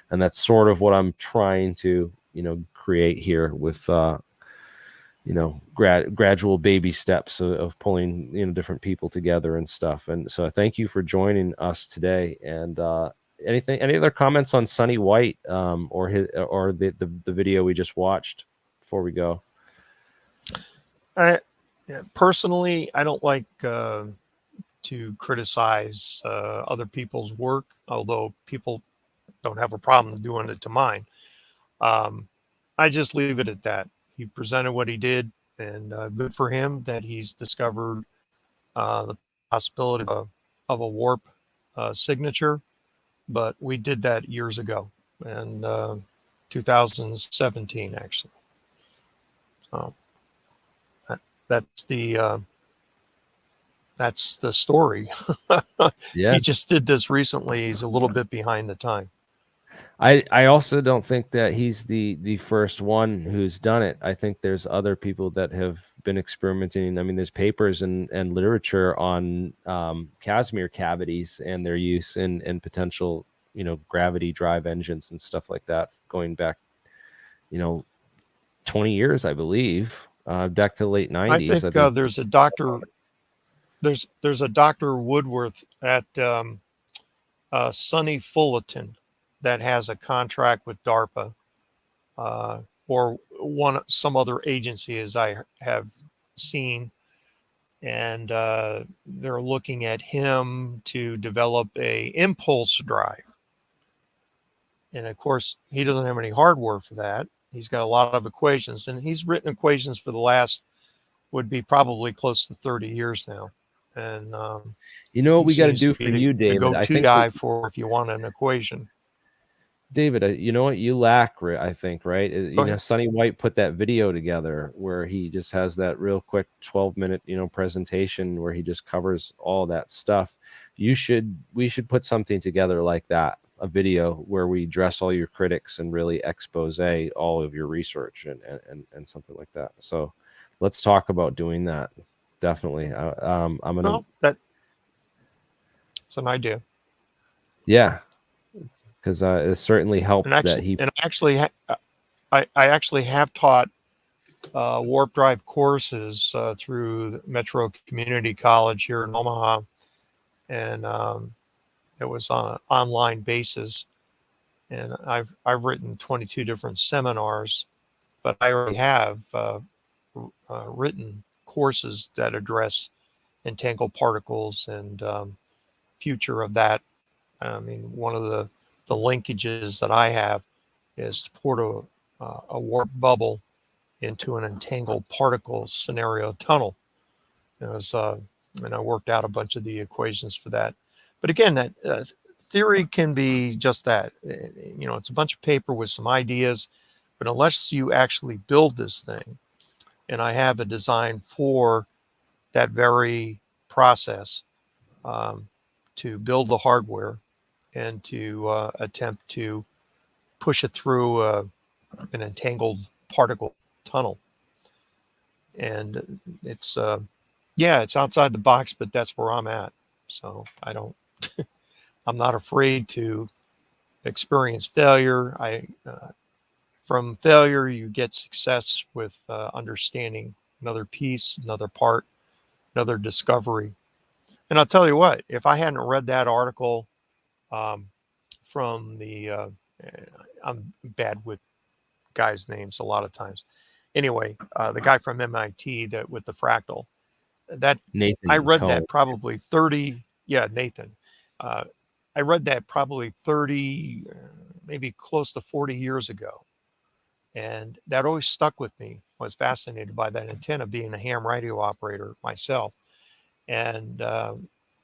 D: And that's sort of what I'm trying to, create here with gradual baby steps of pulling different people together and stuff. And so thank you for joining us today. And any other comments on Sonny White or the video we just watched before we go?
C: Personally, I don't like to criticize other people's work, although people don't have a problem doing it to mine. I just leave it at that. He presented what he did, and good for him that he's discovered the possibility of a warp signature. But we did that years ago, and 2017 actually. So that's the story.
D: Yeah.
C: He just did this recently. He's a little bit behind the time.
D: I also don't think that he's the first one who's done it. I think there's other people that have been experimenting. I mean, there's papers and literature on Casimir cavities and their use in potential, gravity drive engines and stuff like that, going back, 20 years, I believe, back to the late 90s.
C: I think there's a doctor. There's a Dr. Woodworth at Sonny Fullerton that has a contract with DARPA or some other agency, as I have seen, and they're looking at him to develop a impulse drive. And of course, he doesn't have any hardware for that. He's got a lot of equations, and he's written equations for the last would be probably close to 30 years now. And
D: what we got to do for you, David?
C: The go-to guy for if you want an equation.
D: David, you know what you lack, I think, right? Sonny White put that video together where he just has that real quick 12-minute, presentation where he just covers all that stuff. We should put something together like that, a video where we address all your critics and really expose all of your research and something like that. So let's talk about doing that. Definitely. I'm gonna.
C: That's an idea.
D: Yeah. Because it certainly helped that he.
C: And I actually have taught warp drive courses through the Metro Community College here in Omaha, and it was on an online basis. And I've written 22 different seminars, but I already have written courses that address entangled particles and future of that. I mean, one of the linkages that I have is to port a warp bubble into an entangled particle scenario tunnel. And I worked out a bunch of the equations for that. But again, that theory can be just that. It's a bunch of paper with some ideas, but unless you actually build this thing, and I have a design for that very process to build the hardware and to attempt to push it through an entangled particle tunnel. And it's outside the box, but that's where I'm at. So I'm not afraid to experience failure. From failure, you get success with understanding another piece, another part, another discovery. And I'll tell you what, if I hadn't read that article from the, I'm bad with guys' names a lot of times. Anyway, the guy from MIT that with the fractal, that
D: Nathan
C: I read
D: Cohn.
C: that probably 30, yeah, Nathan. I read that probably 30, maybe close to 40 years ago. And that always stuck with me. I was fascinated by that antenna, being a ham radio operator myself. And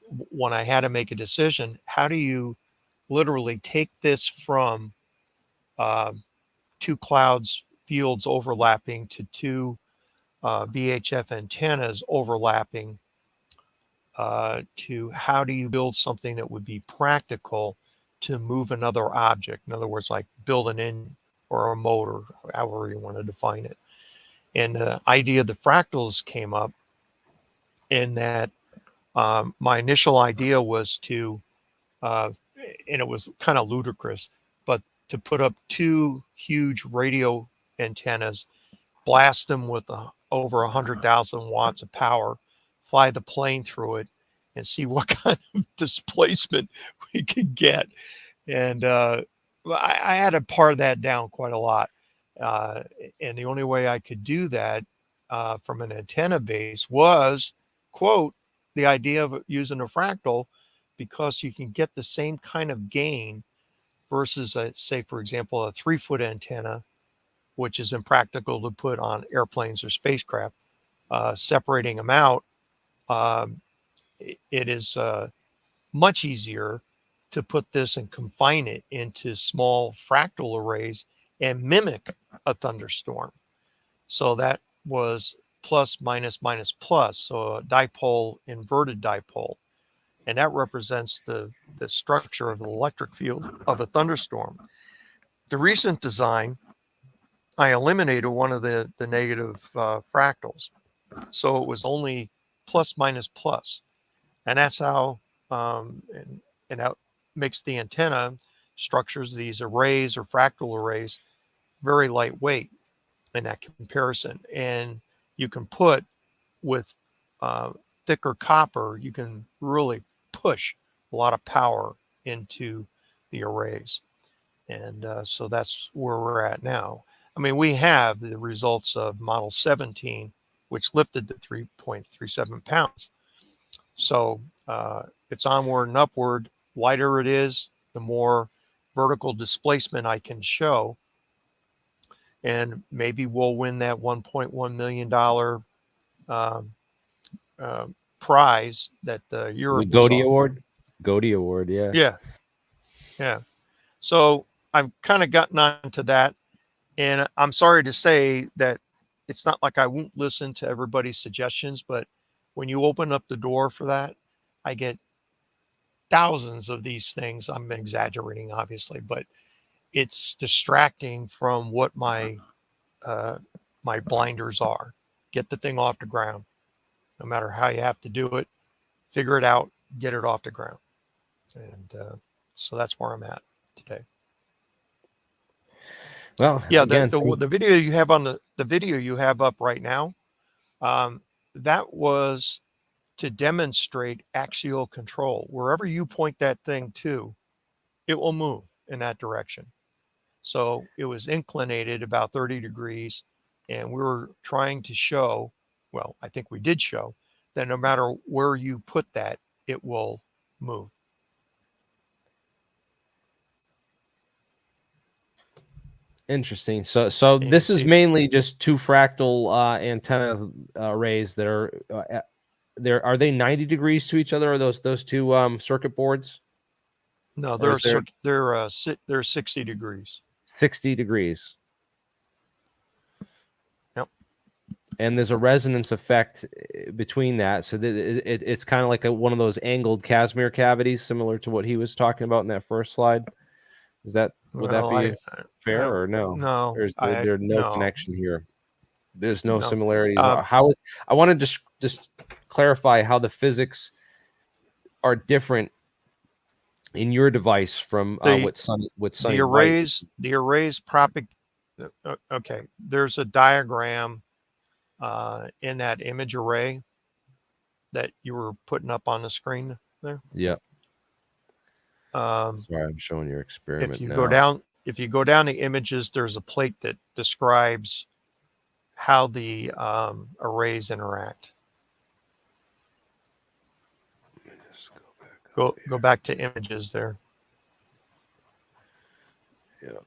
C: when I had to make a decision, how do you literally take this from two clouds fields overlapping to two VHF antennas overlapping to how do you build something that would be practical to move another object? In other words, like build an engine or a motor, however you want to define it. And the idea of the fractals came up in that my initial idea was to, and it was kind of ludicrous, but to put up two huge radio antennas, blast them with over 100,000 watts of power, fly the plane through it, and see what kind of displacement we could get. And I had to par that down quite a lot. And the only way I could do that from an antenna base was, quote, the idea of using a fractal, because you can get the same kind of gain versus, say, for example, a 3-foot antenna, which is impractical to put on airplanes or spacecraft. Separating them out, it is much easier to put this and confine it into small fractal arrays and mimic a thunderstorm. So that was plus, minus, minus, plus. So a dipole, inverted dipole. And that represents the structure of the electric field of a thunderstorm. The recent design, I eliminated one of the negative fractals. So it was only plus, minus, plus. And that's how, and that makes the antenna structures, these arrays or fractal arrays, very lightweight in that comparison. And you can put with thicker copper, you can really push a lot of power into the arrays. And so that's where we're at now. I mean, we have the results of model 17, which lifted to 3.37 pounds. So it's onward and upward. Lighter it is, the more vertical displacement I can show. And maybe we'll win that $1.1 million prize that Europe
D: The Goldie
C: is
D: Award. Goldie Award, yeah.
C: Yeah. So I've kind of gotten onto that, and I'm sorry to say that it's not like I won't listen to everybody's suggestions, but when you open up the door for that, I get thousands of these things. I'm exaggerating, obviously, but it's distracting from what my my blinders are. Get the thing off the ground, no matter how you have to do it. Figure it out, get it off the ground, and so that's where I'm at today.
D: Well,
C: Yeah,
D: again,
C: the video you have on the video you have up right now, that was to demonstrate axial control. Wherever you point that thing to, it will move in that direction. So it was inclinated about 30 degrees, and we were trying to show, well, I think we did show, that no matter where you put that, it will move.
D: interesting. So
C: And you
D: this
C: can
D: is
C: see
D: mainly just two fractal antenna arrays that are there. Are they 90 degrees to each other? Are those two circuit boards?
C: no,
D: Or is there
C: they're 60 degrees.
D: 60 degrees?
C: Yep.
D: And there's a resonance effect between that, so that it's kind of like one of those angled Casimir cavities, similar to what he was talking about in that first slide. Would that be fair or no?
C: No,
D: Or is there no
C: no.
D: connection here? There's no
C: No.
D: similarities. I want to just clarify how the physics are different in your device from
C: The
D: what Sonny
C: the
D: White.
C: arrays propag. Okay, there's a diagram in that image array that you were putting up on the screen there.
D: Yeah.
C: Um,
D: Sorry, I'm showing your
C: if
D: experiment
C: you
D: now.
C: go down the images, there's a plate that describes how the arrays interact.
D: Just go back. up
C: Go back to images there.
D: here.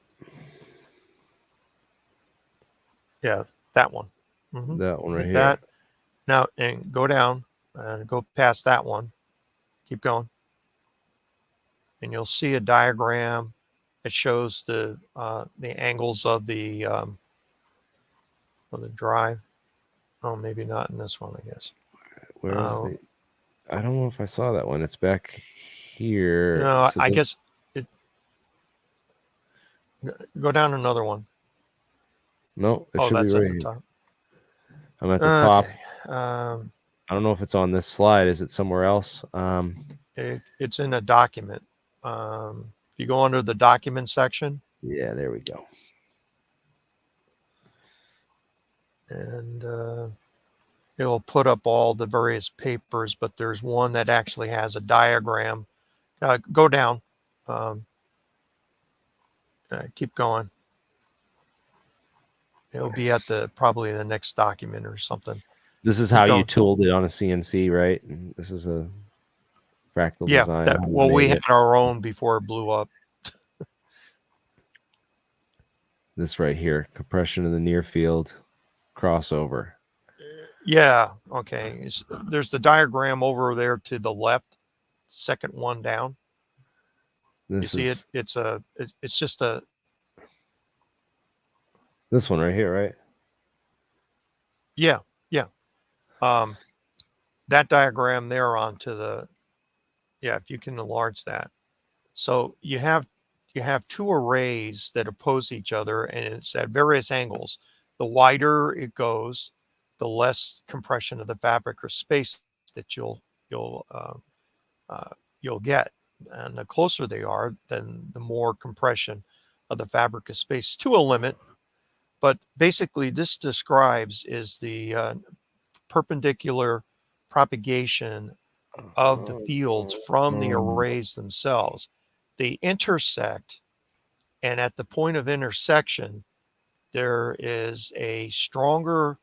C: Yeah, that one. Mhm.
D: That one right
C: Hit
D: here.
C: that. Now, and go down and go past that one. Keep going. And you'll see a diagram that shows the angles of the drive. Oh, maybe not in this one, I guess.
D: Where is the? I don't know if I saw that one. It's back here.
C: No,
D: So
C: I guess it. Go down another one.
D: No, it
C: Oh,
D: should be
C: that's
D: right
C: at the
D: here.
C: top.
D: I'm at the top.
C: Okay.
D: I don't know if it's on this slide. Is it somewhere else?
C: It's in a document. If you go under the document section,
D: Yeah, there we go.
C: and it'll put up all the various papers, but there's one that actually has a diagram. Go down. Keep going. It'll be at probably the next document or something.
D: This is
C: Keep
D: how you
C: going.
D: tooled it on a CNC, right? And this is a fractal
C: Yeah,
D: design.
C: we had our own before it blew up.
D: This right here, compression of the near field, crossover.
C: Yeah. Okay. There's the diagram over there to the left, second one down.
D: This
C: You see
D: is
C: it? It's just a.
D: this one right here, right?
C: Yeah. Yeah. That diagram there onto the. Yeah, if you can enlarge that. So you have two arrays that oppose each other, and it's at various angles. The wider it goes, the less compression of the fabric or space that you'll get, and the closer they are, then the more compression of the fabric of space to a limit. But basically, this describes is the perpendicular propagation of the fields from the arrays themselves. They intersect, and at the point of intersection, there is a stronger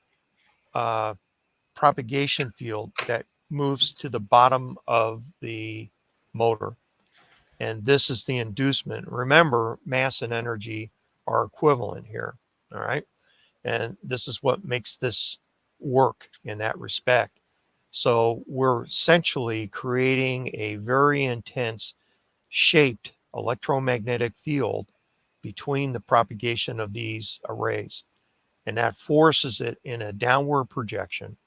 C: propagation field that moves to the bottom of the motor. And this is the inducement. Remember, mass and energy are equivalent here. All right. And this is what makes this work in that respect. So we're essentially creating a very intense shaped electromagnetic field between the propagation of these arrays. And that forces it in a downward projection,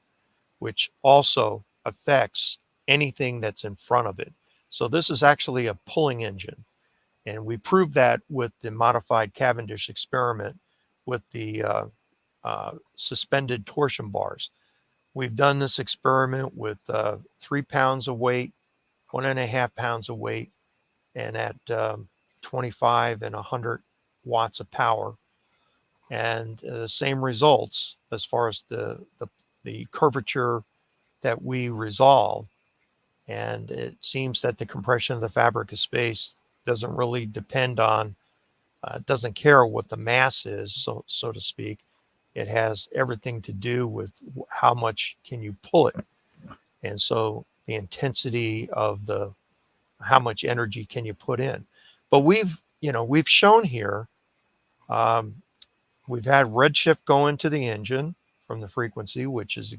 C: which also affects anything that's in front of it. So this is actually a pulling engine. And we proved that with the modified Cavendish experiment with the suspended torsion bars. We've done this experiment with 3 pounds of weight, 1.5 pounds of weight, and at 25 and 100 watts of power. And the same results as far as the curvature that we resolve. And it seems that the compression of the fabric of space doesn't really depend on, doesn't care what the mass is, so to speak. It has everything to do with how much can you pull it. And so the intensity of how much energy can you put in. But we've shown here, we've had redshift go into the engine from the frequency, which is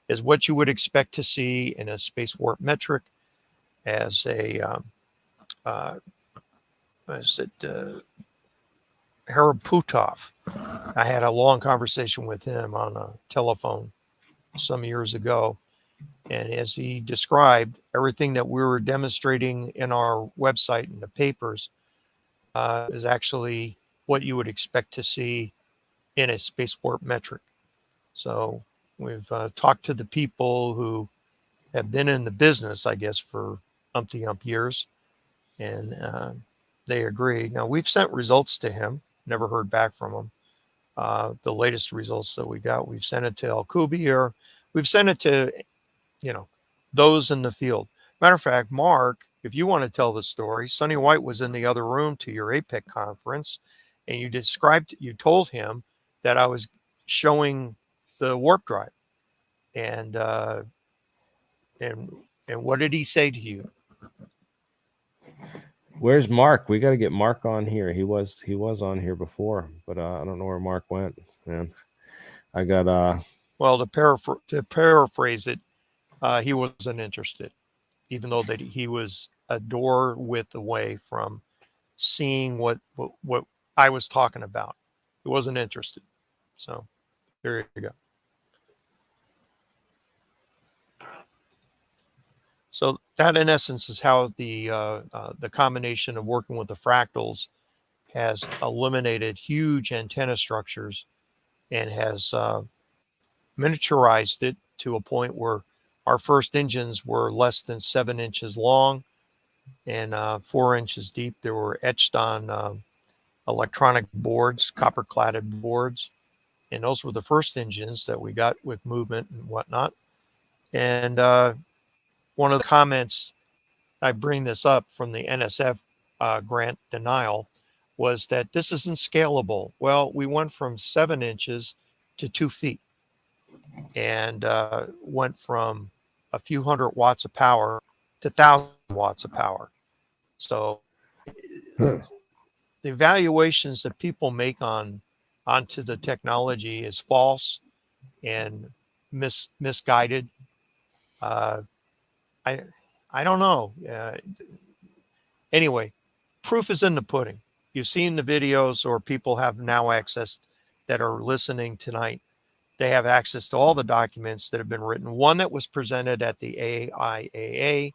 C: is what you would expect to see in a space warp metric as Harold Putov. I had a long conversation with him on a telephone some years ago. And as he described, everything that we were demonstrating in our website and the papers is actually what you would expect to see in a space warp metric. So we've talked to the people who have been in the business, I guess, for umpty years. and they agree. Now we've sent results to him, never heard back from him. The latest results that we got, we've sent it to Alcubierre, we've sent it to, those in the field. Matter of fact, Mark, if you want to tell the story, Sonny White was in the other room to your APEC conference, and you told him that I was showing the warp drive, and what did he say to you?
D: Where's Mark? We got to get Mark on here. He was on here before, but I don't know where Mark went, man. I got
C: Well, to paraphrase it, he wasn't interested, even though that he was a door width away from seeing what I was talking about. He wasn't interested. So there you go. So that, in essence, is how the combination of working with the fractals has eliminated huge antenna structures and has miniaturized it to a point where our first engines were less than 7 inches long and 4 inches deep. They were etched on electronic boards, copper-cladded boards, and those were the first engines that we got with movement and whatnot. And one of the comments, I bring this up from the NSF grant denial, was that this isn't scalable. Well, we went from 7 inches to 2 feet, and went from a few hundred watts of power to 1,000 watts of power. So the evaluations that people make onto the technology is false and misguided. I don't know. Anyway, proof is in the pudding. You've seen the videos, or people have now access that are listening tonight. They have access to all the documents that have been written. One that was presented at the AIAA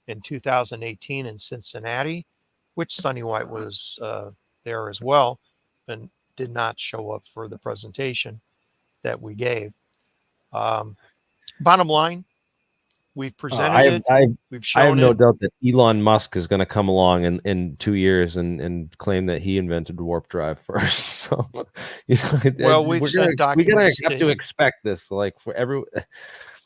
C: in 2018 in Cincinnati, which Sonny White was there as well, and did not show up for the presentation that we gave. Bottom line, we've presented it. We've shown
D: I have no
C: it.
D: doubt that Elon Musk is going to come along in 2 years and claim that he invented warp drive first. So,
C: Well, we're
D: gonna have to expect this, like, for every.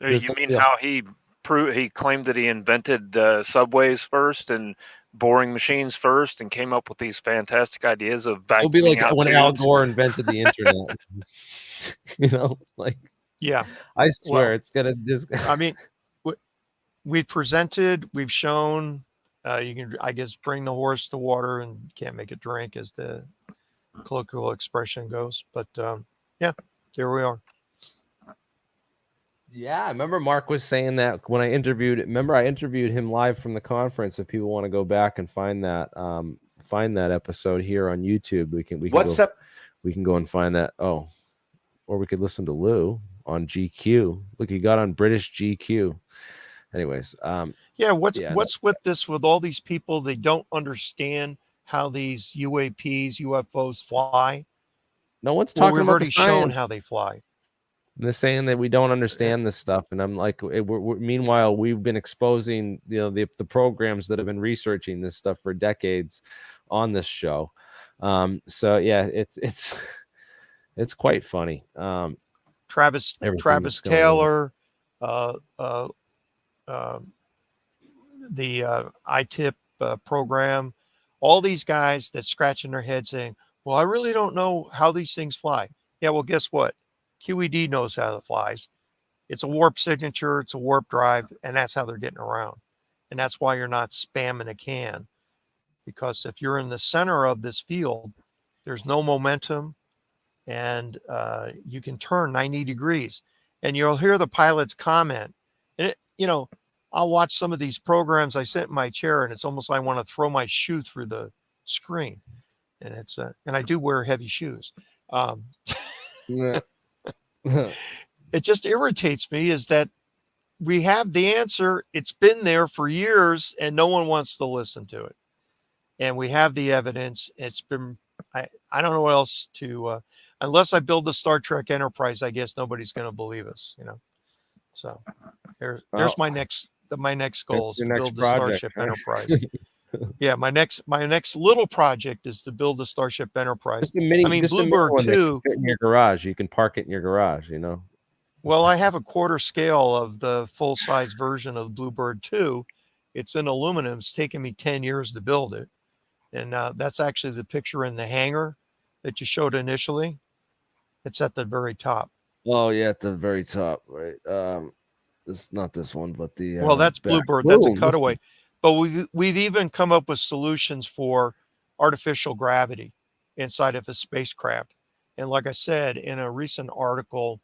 E: You mean how he claimed that he invented subways first and boring machines first, and came up with these fantastic ideas of vacuuming.
D: It'll be like
E: out
D: when
E: tubes.
D: Al Gore invented the internet.
C: Yeah.
D: I swear it's gonna.
C: I mean, we've presented, we've shown. You can, I guess, bring the horse to water and can't make it drink, as the colloquial expression goes. But yeah, there we are.
D: Yeah, I remember Mark was saying that when I interviewed him live from the conference. If people want to go back and find that episode here on YouTube, we can go and find that. Oh, or we could listen to Lou on GQ. Look, he got on British GQ. Anyways,
C: what's with this, with all these people? They don't understand how these UAPs, UFOs fly.
D: No one's talking
C: we've
D: about
C: already
D: the
C: shown
D: science.
C: how they fly.
D: And they're saying that we don't understand this stuff, and I'm like, meanwhile, we've been exposing the programs that have been researching this stuff for decades on this show. So yeah, it's quite funny.
C: Travis Taylor, the ITIP program, all these guys that scratching their head saying, well, I really don't know how these things fly. Yeah, well, guess what? QED knows how it flies. It's a warp signature, it's a warp drive, and that's how they're getting around. And that's why you're not spamming a can. Because if you're in the center of this field, there's no momentum, and you can turn 90 degrees. And you'll hear the pilots comment. And I'll watch some of these programs. I sit in my chair, and it's almost like I want to throw my shoe through the screen. And it's and I do wear heavy shoes. It just irritates me, is that we have the answer. It's been there for years, and no one wants to listen to it. And we have the evidence. It's been, I don't know what else to, unless I build the Star Trek Enterprise, I guess nobody's going to believe us, So there's my next goal, is to build the Starship Enterprise. Yeah, my next little project is to build a Starship Enterprise.
D: Just a mini,
C: I mean,
D: just a mini
C: Bluebird
D: one that
C: 2.
D: can fit in your garage. You can park it in your garage. You know.
C: Well, I have a quarter scale of the full size version of the Bluebird 2. It's in aluminum. It's taken me 10 years to build it. And that's actually the picture in the hangar that you showed initially. It's at the very top.
D: Oh yeah, at the very top, right? It's not this one, but the
C: Well, that's
D: back.
C: Bluebird. That's a
D: Boom,
C: cutaway. But we've even come up with solutions for artificial gravity inside of a spacecraft. And like I said, in a recent article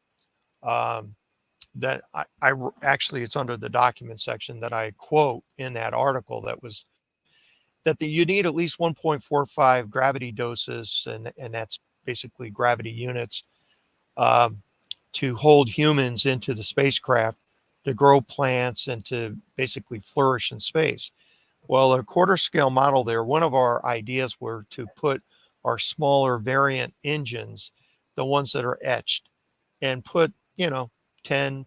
C: that I actually, it's under the document section that I quote in that article, that you need at least 1.45 gravity doses, and that's basically gravity units, to hold humans into the spacecraft, to grow plants, and to basically flourish in space. Well, a quarter scale model there, one of our ideas were to put our smaller variant engines, the ones that are etched, and put, 10,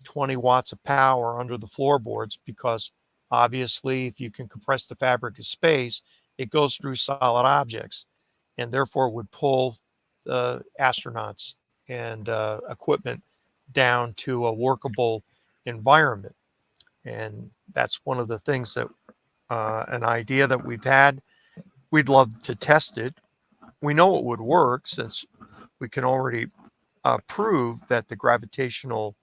C: 20 watts of power under the floorboards, because obviously if you can compress the fabric of space, it goes through solid objects, and therefore would pull the astronauts and equipment down to a workable environment. And that's one of the things that an idea that we've had. We'd love to test it. We know it would work, since we can already prove that the gravitational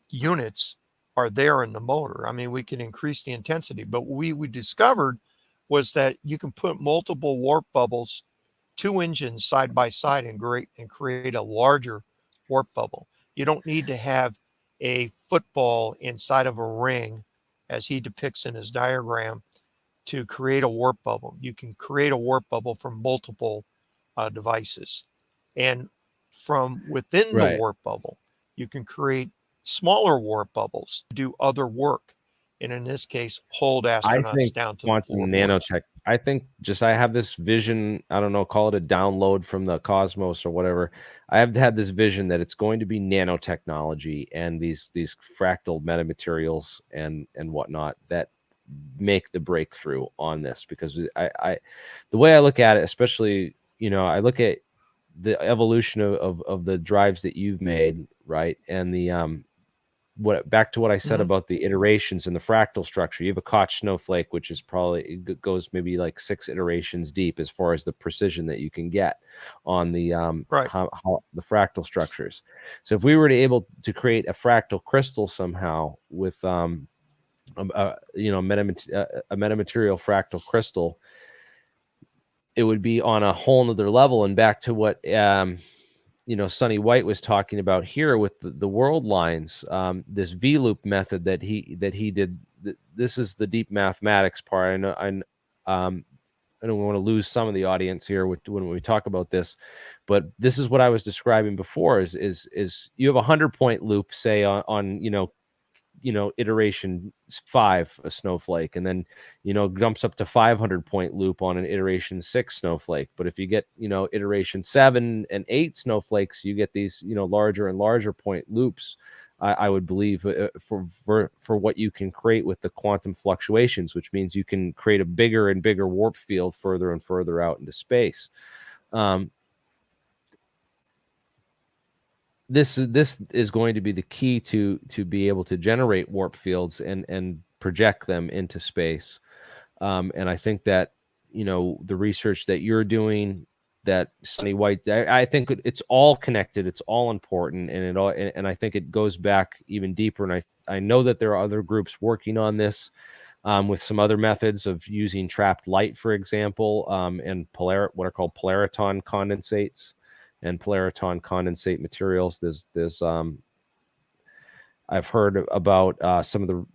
C: units are there in the motor. I mean, we can increase the intensity, but what we discovered was that you can put multiple warp bubbles, 2 engines side by side, and create a larger warp bubble. You don't need to have a football inside of a ring, as he depicts in his diagram, to create a warp bubble. You can create a warp bubble from multiple devices. And from within the
D: Right.
C: warp bubble, you can create smaller warp bubbles to do other work. And in this case, hold
D: I
C: astronauts
D: think
C: down to the
D: quantum
C: floorboards.
D: nanotech. I think I have this vision. I don't know, call it a download from the cosmos or whatever. I have had this vision that it's going to be nanotechnology and these fractal metamaterials and whatnot that make the breakthrough on this. Because I the way I look at it, especially, I look at the evolution of the drives that you've made, right, and the back to what I said about the iterations in the fractal structure. You have a Koch snowflake, which is probably, it goes maybe like 6 iterations deep as far as the precision that you can get on the
C: Right.
D: how the fractal structures. So if we were to able to create a fractal crystal somehow with a metamaterial fractal crystal, it would be on a whole nother level. And back to what Sonny White was talking about here with the world lines, this V loop method that he did. This is the deep mathematics part. I know I don't want to lose some of the audience here when we talk about this, but this is what I was describing before. Is you have a 100-point loop, say on iteration 5, a snowflake, and then jumps up to 500-point loop on an iteration 6 snowflake. But if you get iteration 7 and 8 snowflakes, you get these larger and larger point loops. I would believe for what you can create with the quantum fluctuations, which means you can create a bigger and bigger warp field further and further out into space. This is going to be the key to be able to generate warp fields and project them into space. And I think that the research that you're doing, that Sonny White, I think it's all connected, it's all important, and I think it goes back even deeper. And I know that there are other groups working on this with some other methods of using trapped light, for example, and what are called polariton condensates and polariton condensate materials. There's I've heard about some of the.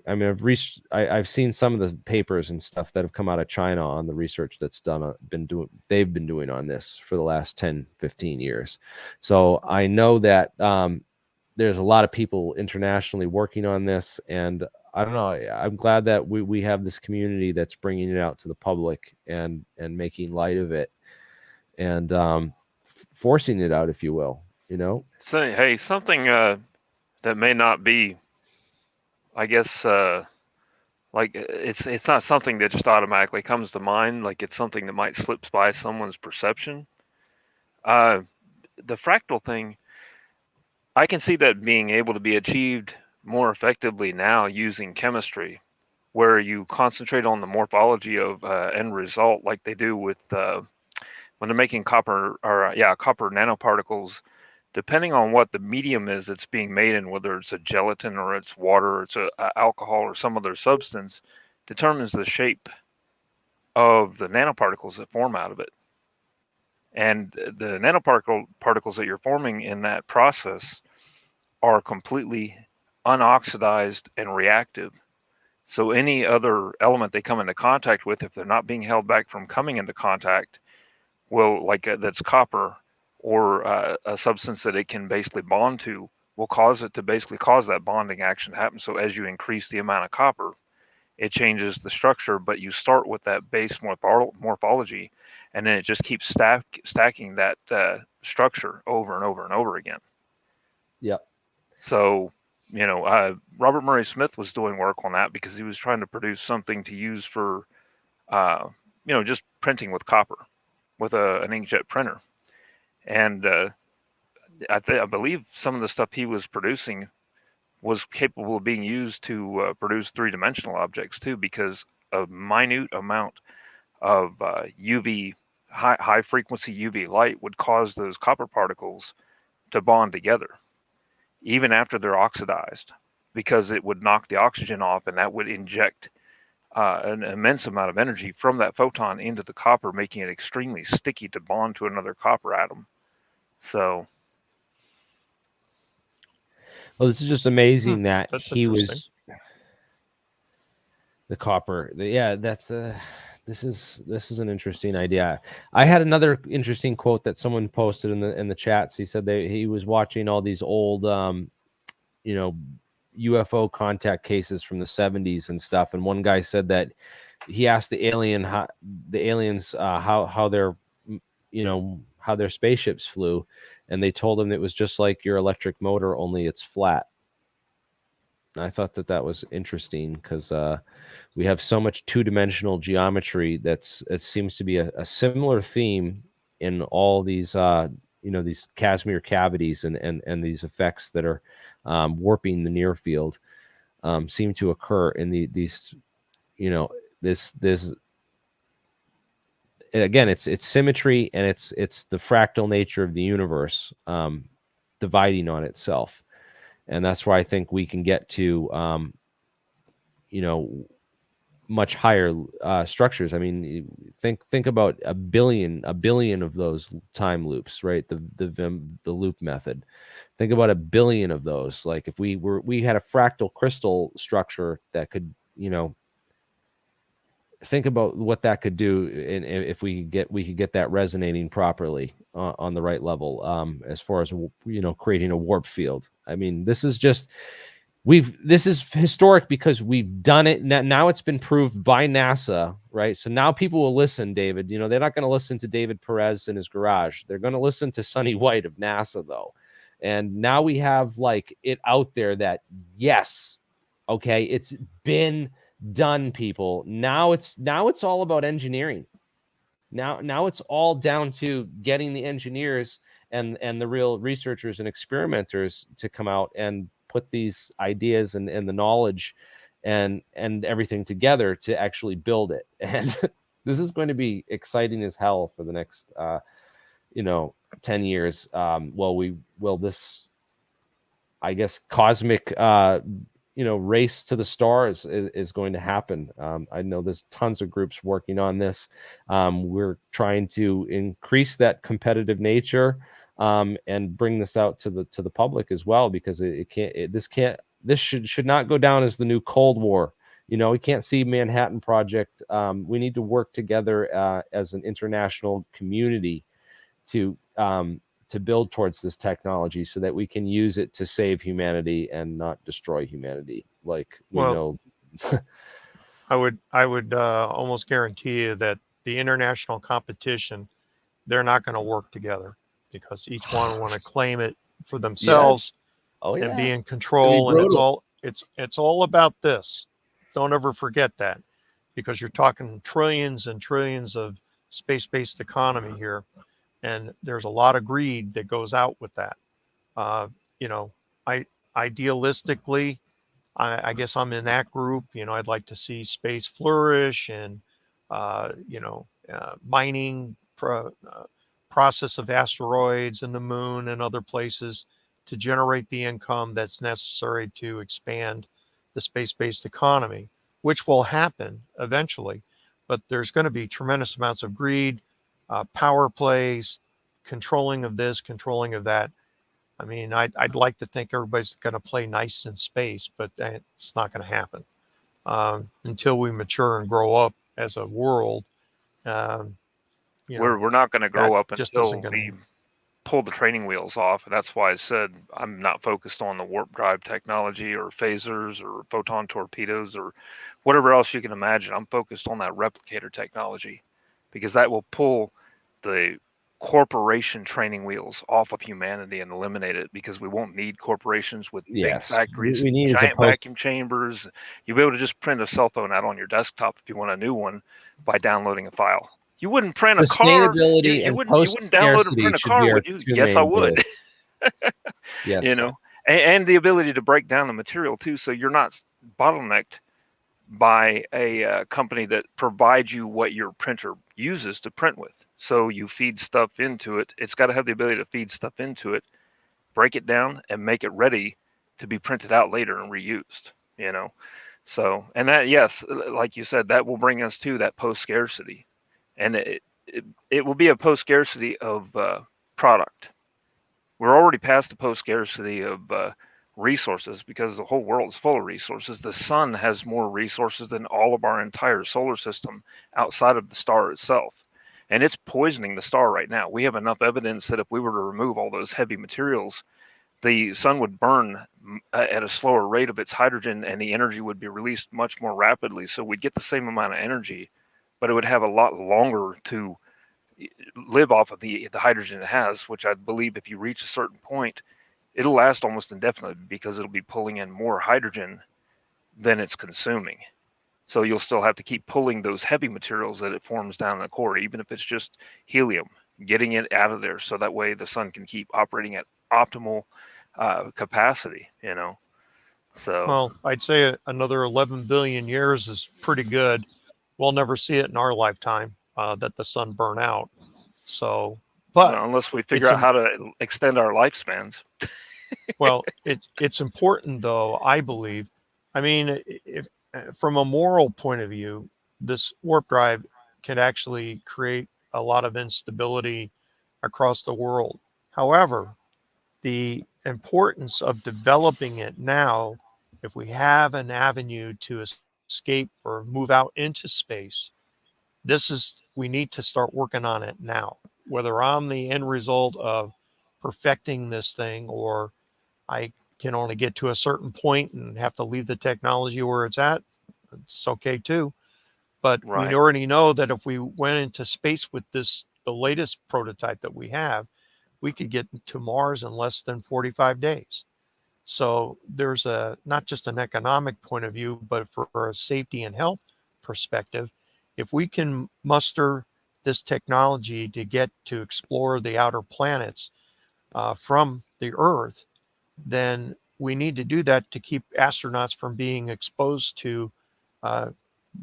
D: I mean, I've seen some of the papers and stuff that have come out of China on the research that's they've been doing on this for the last 10, 15 years. So I know that there's a lot of people internationally working on this, and I don't know. I'm glad that we have this community that's bringing it out to the public and making light of it, and forcing it out, if you will.
E: So, hey, something that may not be, I guess, Like it's not something that just automatically comes to mind. Like it's something that might slip by someone's perception. The fractal thing, I can see that being able to be achieved more effectively now using chemistry, where you concentrate on the morphology of end result, like they do with when they're making copper copper nanoparticles. Depending on what the medium is that's being made in, whether it's a gelatin or it's water or it's a alcohol or some other substance, determines the shape of the nanoparticles that form out of it. And the nanoparticles that you're forming in that process are completely unoxidized and reactive. So any other element they come into contact with, if they're not being held back from coming into contact, will, like that's copper or a substance that it can basically bond to, will cause it to basically cause that bonding action to happen. So as you increase the amount of copper, it changes the structure, but you start with that base morphology, and then it just keeps stacking that structure over and over and over again.
D: Yep.
E: So, Robert Murray Smith was doing work on that because he was trying to produce something to use for, just printing with copper, with an inkjet printer. And I believe some of the stuff he was producing was capable of being used to produce three-dimensional objects too, because a minute amount of UV, high frequency UV light would cause those copper particles to bond together, even after they're oxidized, because it would knock the oxygen off, and that would inject an immense amount of energy from that photon into the copper, making it extremely sticky to bond to another copper atom. So,
D: well, this is just amazing that
C: That's
D: he
C: interesting.
D: was the copper. Yeah, that's this is an interesting idea. I had another interesting quote that someone posted in the chats. He said he was watching all these old UFO contact cases from the 70s and stuff, and one guy said that he asked the aliens how their spaceships flew, and they told him it was just like your electric motor, only it's flat. And I thought that was interesting because we have so much two-dimensional geometry it seems to be a similar theme in all these these Casimir cavities and these effects that are warping the near field seem to occur in these this again, it's symmetry, and it's the fractal nature of the universe dividing on itself. And that's where I think we can get to much higher structures. I mean, think about a billion of those time loops, right? The loop method. Think about a billion of those. Like if we had a fractal crystal structure that could, think about what that could do, and if we could get that resonating properly on the right level, as far as creating a warp field. I mean, this is historic because we've done it. Now it's been proved by NASA, right? So now people will listen, David. They're not going to listen to David Perez in his garage. They're going to listen to Sonny White of NASA, though. And now we have it out there that, yes, okay, it's been done, people. Now it's all about engineering. Now it's all down to getting the engineers and the real researchers and experimenters to come out and put these ideas and the knowledge and everything together to actually build it. And this is going to be exciting as hell for the next 10 years. This, I guess, cosmic race to the stars is going to happen. I know there's tons of groups working on this. We're trying to increase that competitive nature and bring this out to the public as well, because this should not go down as the new Cold War. We can't see Manhattan Project. We need to work together as an international community to build towards this technology so that we can use it to save humanity and not destroy humanity.
C: I would almost guarantee you that the international competition, they're not going to work together, because each one want to claim it for themselves.
D: Yes. Oh, yeah.
C: And be in control. And it's all about this. don't ever forget that, because you're talking trillions and trillions of space-based economy here, and there's a lot of greed that goes out with that. You know, I idealistically, I guess I'm in that group. You know, I'd like to see space flourish and mining process of asteroids and the moon and other places to generate the income that's necessary to expand the space-based economy, which will happen eventually. But there's going to be tremendous amounts of greed, power plays, controlling of this, controlling of that. I mean, I'd like to think everybody's going to play nice in space, but it's not going to happen until we mature and grow up as a world.
E: We're not going to grow up
C: just
E: until
C: isn't gonna
E: we
C: happen.
E: pull the training wheels off. And that's why I said I'm not focused on the warp drive technology or phasers or photon torpedoes or whatever else you can imagine. I'm focused on that replicator technology, because that will pull the corporation training wheels off of humanity and eliminate it, because we won't need corporations with big
D: Yes.
E: factories,
D: We need is a
E: giant
D: post.
E: vacuum chambers. You'll be able to just print a cell phone out on your desktop if you want a new one by downloading a file. You wouldn't print a car.
D: Sustainability and
E: You wouldn't download and
D: post-scarcity
E: print a
D: should be
E: car,
D: our
E: would you?
D: two
E: Yes, I
D: main
E: would.
D: goals. Yes.
E: You know, and the ability to break down the material too, so you're not bottlenecked by a company that provides you what your printer uses to print with. So you feed stuff into it. It's got to have the ability to feed stuff into it, break it down, and make it ready to be printed out later and reused. You know, so, and that, yes, like you said, that will bring us to that post-scarcity, and it will be a post-scarcity of product. We're already past the post-scarcity of resources, because the whole world is full of resources. The sun has more resources than all of our entire solar system outside of the star itself. And it's poisoning the star right now. We have enough evidence that if we were to remove all those heavy materials, the sun would burn at a slower rate of its hydrogen, and the energy would be released much more rapidly. So we'd get the same amount of energy, but it would have a lot longer to live off of the hydrogen it has, which I believe if you reach a certain point, it'll last almost indefinitely, because it'll be pulling in more hydrogen than it's consuming. So you'll still have to keep pulling those heavy materials that it forms down in the core, even if it's just helium, getting it out of there, so that way the sun can keep operating at optimal capacity, you know. So,
C: Well, I'd say another 11 billion years is pretty good. We'll never see it in our lifetime that the sun burn out. So, but
E: well, unless we figure
C: it's
E: out how to extend our lifespans.
C: well, it's important though, I believe. I mean, if from a moral point of view, this warp drive can actually create a lot of instability across the world. However, the importance of developing it now, if we have an avenue to escape or move out into space, we need to start working on it now. Whether I'm the end result of perfecting this thing, or I can only get to a certain point and have to leave the technology where it's at, it's okay too. But we
E: Right.
C: already know that if we went into space with the latest prototype that we have, we could get to Mars in less than 45 days. So there's not just an economic point of view, but for a safety and health perspective, if we can muster this technology to get to explore the outer planets from the Earth, then we need to do that to keep astronauts from being exposed to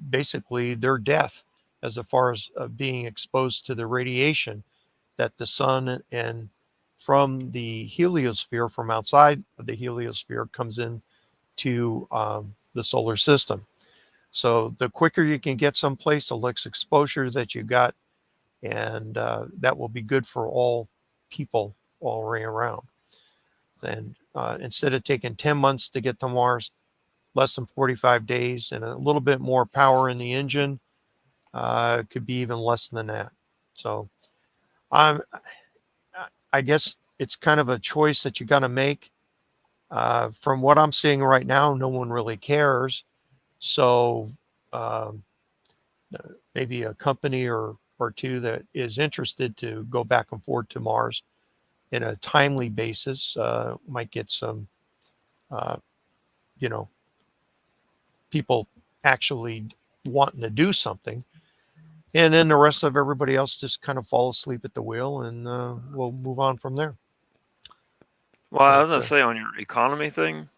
C: basically their death, as far as being exposed to the radiation that the sun and from the heliosphere, from outside of the heliosphere, comes in to the solar system. So the quicker you can get someplace, the less exposure that you got, and that will be good for all people all the way around. And instead of taking 10 months to get to Mars, less than 45 days, and a little bit more power in the engine, could be even less than that. So I guess it's kind of a choice that you got to make. From what I'm seeing right now, no one really cares. So maybe a company or two that is interested to go back and forth to Mars in a timely basis might get some, people actually wanting to do something. And then the rest of everybody else just kind of fall asleep at the wheel, and we'll move on from there.
E: Well, I was
C: But,
E: gonna say on your economy thing,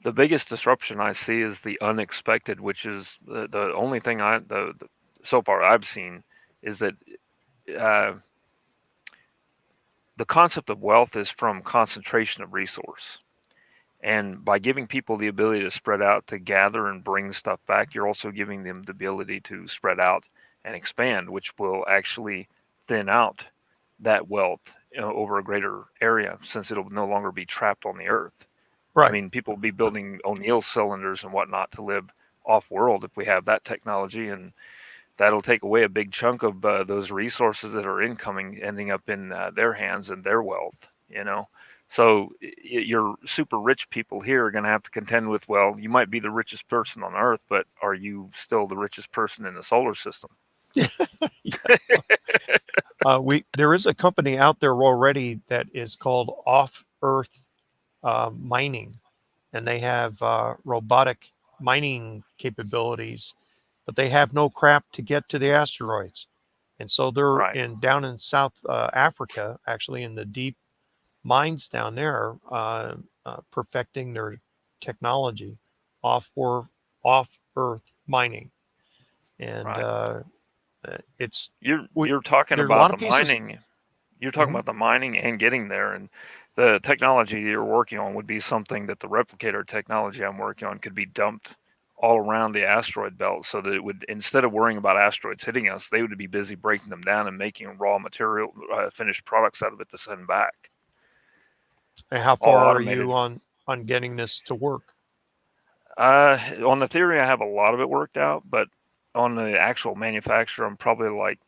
E: the biggest disruption I see is the unexpected, which is the only thing so far I've seen is that uh, the concept of wealth is from concentration of resource. And by giving people the ability to spread out, to gather and bring stuff back, you're also giving them the ability to spread out and expand, which will actually thin out that wealth, over a greater area, since it'll no longer be trapped on the earth.
C: right.
E: I mean, people will be building O'Neill cylinders and whatnot to live off world if we have that technology, and that'll take away a big chunk of those resources that are incoming, ending up in their hands and their wealth, you know. So your super rich people here are going to have to contend with, well, you might be the richest person on Earth, but are you still the richest person in the solar system?
C: There is a company out there already that is called Off Earth Mining, and they have robotic mining capabilities, but they have no craft to get to the asteroids. And so they're
E: Right.
C: down in South Africa, actually in the deep mines down there, perfecting their technology off Earth mining. And
E: Right.
C: it's
E: You're talking
C: there's a lot
E: about
C: of
E: the
C: pieces.
E: mining. You're talking
C: Mhm.
E: about the mining and getting there, and the technology you're working on would be something that the replicator technology I'm working on could be dumped all around the asteroid belt, so that it would, instead of worrying about asteroids hitting us, they would be busy breaking them down and making raw material, finished products out of it to send back.
C: And how
E: All
C: far are
E: automated.
C: you on getting this to work?
E: On the theory, I have a lot of it worked out, but on the actual manufacture, I'm probably like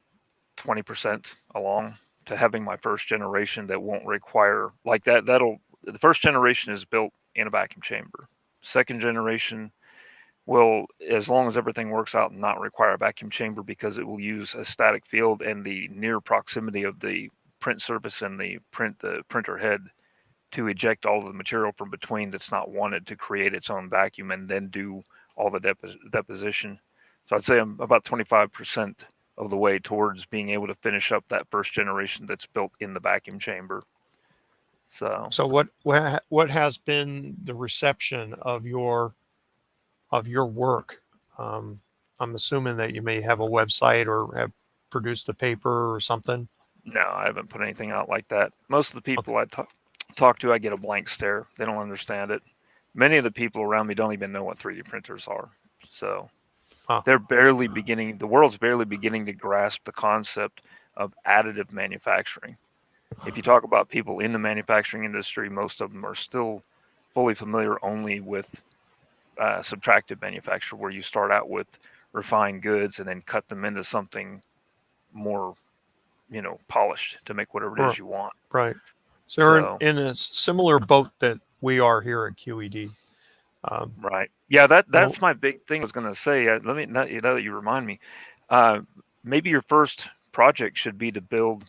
E: 20% along to having my first generation that won't require like that. The first generation is built in a vacuum chamber. Second generation will, as long as everything works out, not require a vacuum chamber, because it will use a static field and the near proximity of the print surface and the printer head to eject all of the material from between that's not wanted, to create its own vacuum and then do all the deposition. So I'd say I'm about 25% of the way towards being able to finish up that first generation that's built in the vacuum chamber. So
C: What has been the reception of your work? I'm assuming that you may have a website or have produced a paper or something.
E: no, I haven't put anything out like that. Most of the people
C: Okay.
E: I talk to, I get a blank stare. They don't understand it. Many of the people around me don't even know what 3D printers are. So they're barely beginning, the world's barely beginning to grasp the concept of additive manufacturing. If you talk about people in the manufacturing industry, most of them are still fully familiar only with subtractive manufacture, where you start out with refined goods and then cut them into something more, polished to make whatever it is you want.
C: Right. So
E: So
C: in a similar boat that we are here at QED.
E: right, yeah, that's my big thing. I was going to say, let me, now that you remind me, maybe your first project should be to build,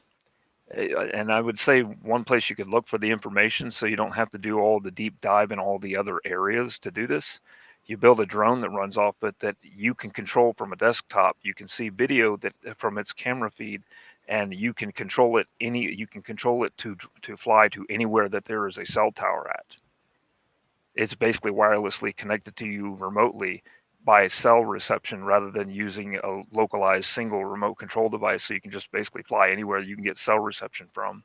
E: and I would say one place you could look for the information, so you don't have to do all the deep dive in all the other areas to do this. You build a drone that runs off it, that you can control from a desktop. You can see video that from its camera feed, and you can control it to fly to anywhere that there is a cell tower at. It's basically wirelessly connected to you remotely by cell reception, rather than using a localized single remote control device. So you can just basically fly anywhere you can get cell reception from.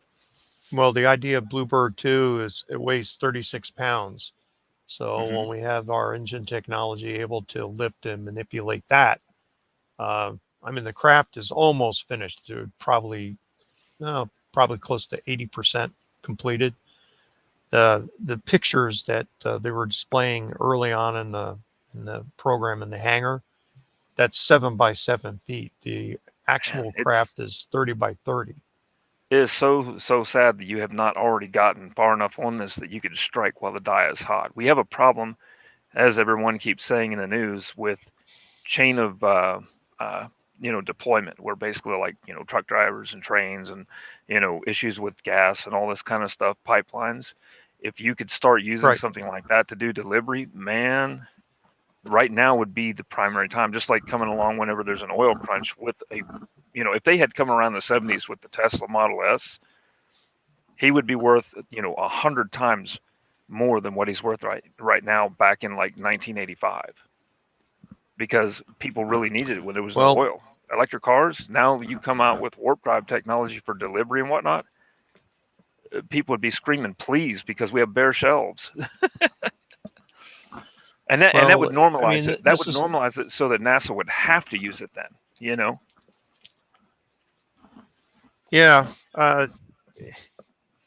C: Well, the idea of Bluebird 2 is it weighs 36 pounds. So when we have our engine technology able to lift and manipulate that, the craft is almost finished. They're probably close to 80% completed. The pictures that they were displaying early on in the program in the hangar, that's 7 by 7 feet. The actual craft is 30 by 30.
E: It is so sad that you have not already gotten far enough on this that you could strike while the die is hot. We have a problem, as everyone keeps saying in the news, with chain of deployment, where basically, like, truck drivers and trains and issues with gas and all this kind of stuff, pipelines. If you could start using something like that to do delivery, man, right now would be the primary time, just like coming along whenever there's an oil crunch with a, if they had come around the 70s with the Tesla Model S, he would be worth, 100 times more than what he's worth right now back in like 1985, because people really needed it when there was no oil. Electric cars, now you come out with warp drive technology for delivery and whatnot, people would be screaming, please, because we have bare shelves. And that would normalize it. That would normalize it so that NASA would have to use it then,
C: Yeah.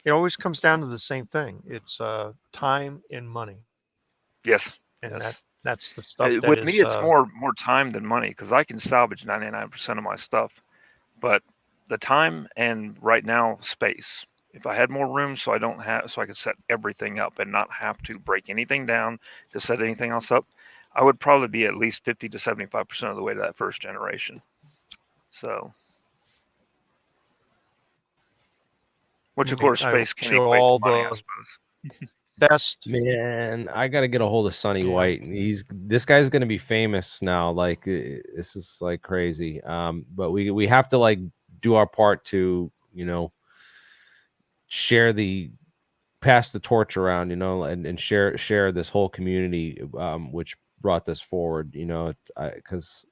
C: It always comes down to the same thing. It's time and money.
E: Yes.
C: And
E: yes.
C: that's the stuff that
E: with
C: is,
E: me, it's more time than money, because I can salvage 99% of my stuff. But the time and right now space. If I had more room, so I could set everything up and not have to break anything down to set anything else up, I would probably be at least 50 to 75% of the way to that first generation. So, which of course space can equate to money, I suppose.
C: Best.
D: Man, I got to get a hold of Sonny White. This guy's going to be famous now. Like, this is like crazy. But we have to like do our part to, pass the torch around, and share this whole community, which brought this forward, because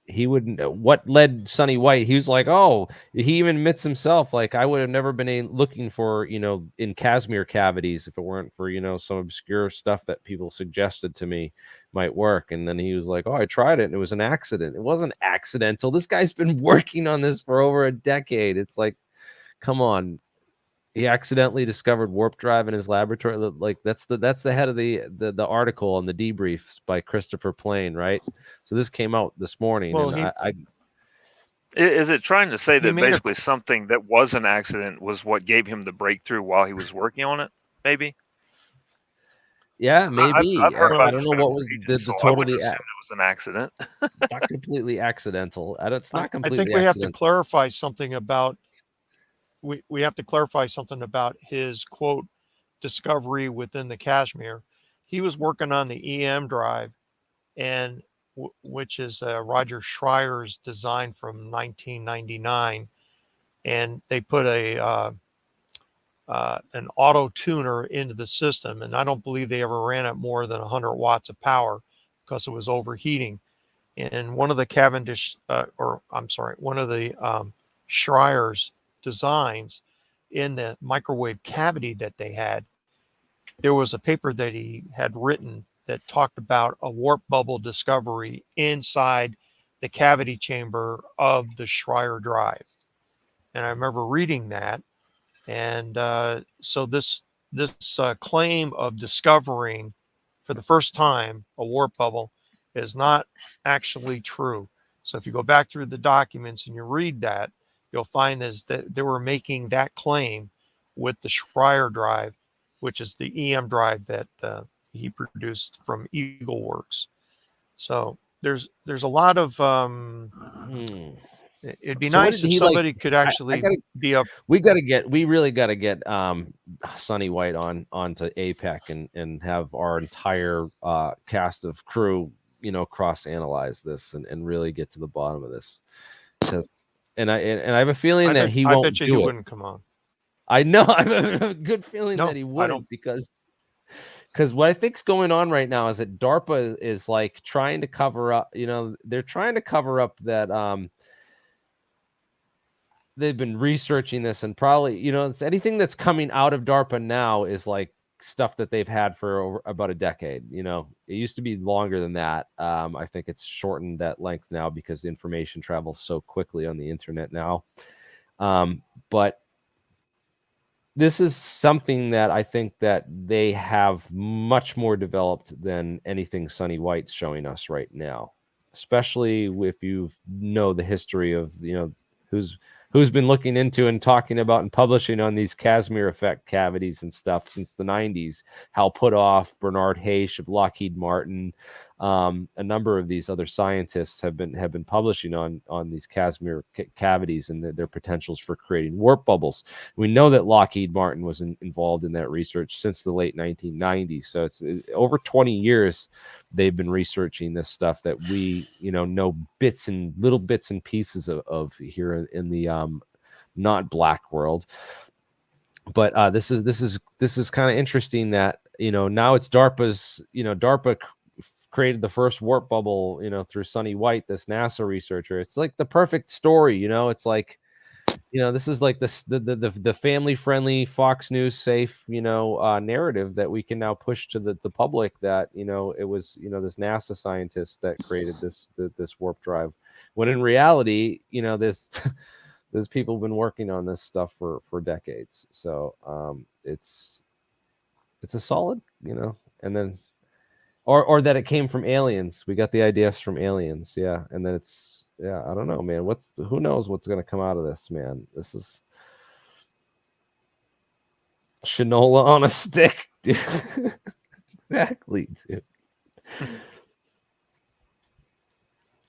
D: he wouldn't. What led Sonny White? He was like, oh, he even admits himself, like, I would have never been looking for, in Casimir cavities if it weren't for, some obscure stuff that people suggested to me might work. And then he was like, oh, I tried it and it was an accident. It wasn't accidental. This guy's been working on this for over a decade. It's like, come on. He accidentally discovered warp drive in his laboratory. Like, that's the head of the article on the debriefs by Christopher Plain, right? So this came out this morning.
C: Well,
D: and
E: is it trying to say that basically something that was an accident was what gave him the breakthrough while he was working on it? Maybe.
D: Yeah, maybe.
E: I've heard
D: I don't know what was the totally.
E: It was an accident.
D: Not completely accidental. It's not completely.
C: I think we
D: accidental.
C: have to clarify something about. We have to clarify something about his quote discovery within the Casimir. He was working on the EM drive, and which is Roger Schreier's design from 1999, and they put an auto tuner into the system, and I don't believe they ever ran it more than 100 watts of power because it was overheating. And one of the Schreier's designs in the microwave cavity that they had, there was a paper that he had written that talked about a warp bubble discovery inside the cavity chamber of the Schreier drive. And I remember reading that. And so this claim of discovering for the first time a warp bubble is not actually true. So if you go back through the documents and you read that, you'll find is that they were making that claim with the Schreier drive, which is the EM drive that he produced from Eagle Works. So there's a lot of it'd be nice if somebody could actually be up.
D: We really got to get Sonny White onto APEC and have our entire cast of crew, cross analyze this and really get to the bottom of this. Because and I have a feeling that he won't do it.
C: He wouldn't come on.
D: I know. I have a good feeling that he wouldn't, because what I think's going on right now is that DARPA is like trying to cover up. They're trying to cover up that they've been researching this, and probably it's anything that's coming out of DARPA now is like stuff that they've had for over about a decade. It used to be longer than that. I think it's shortened that length now because the information travels so quickly on the internet now. But this is something that I think that they have much more developed than anything Sonny White's showing us right now, especially if you know the history of, who's been looking into and talking about and publishing on these Casimir effect cavities and stuff since the 90s. Hal Puthoff, Bernard Haish of Lockheed Martin, A number of these other scientists have been publishing on these Casimir cavities and their potentials for creating warp bubbles. We know that Lockheed Martin was involved in that research since the late 1990s. So it's over 20 years they've been researching this stuff that we, know little bits and pieces of here in the not black world. But this is kind of interesting that now it's DARPA's. DARPA created the first warp bubble through Sonny White, this NASA researcher. It's like the perfect story. It's like this is like the family friendly Fox News safe narrative that we can now push to the public, that it was this NASA scientist that created this warp drive, when in reality this there's people have been working on this stuff for decades. So it's a solid, and then or that it came from aliens. We got the ideas from aliens, yeah. And then I don't know, man. Who knows what's gonna come out of this, man? This is Shinola on a stick, dude. Exactly, dude.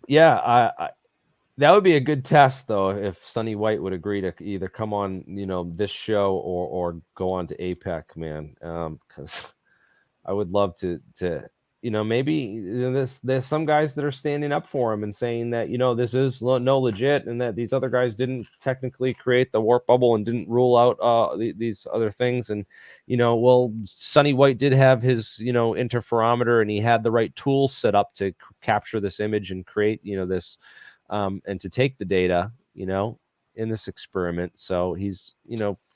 D: Yeah, I that would be a good test, though, if Sonny White would agree to either come on, this show or go on to APEC, man. Because I would love to maybe there's some guys that are standing up for him and saying that this is no legit, and that these other guys didn't technically create the warp bubble and didn't rule out these other things. And well, Sonny White did have his interferometer, and he had the right tools set up to capture this image and create this. And to take the data, in this experiment. So he's,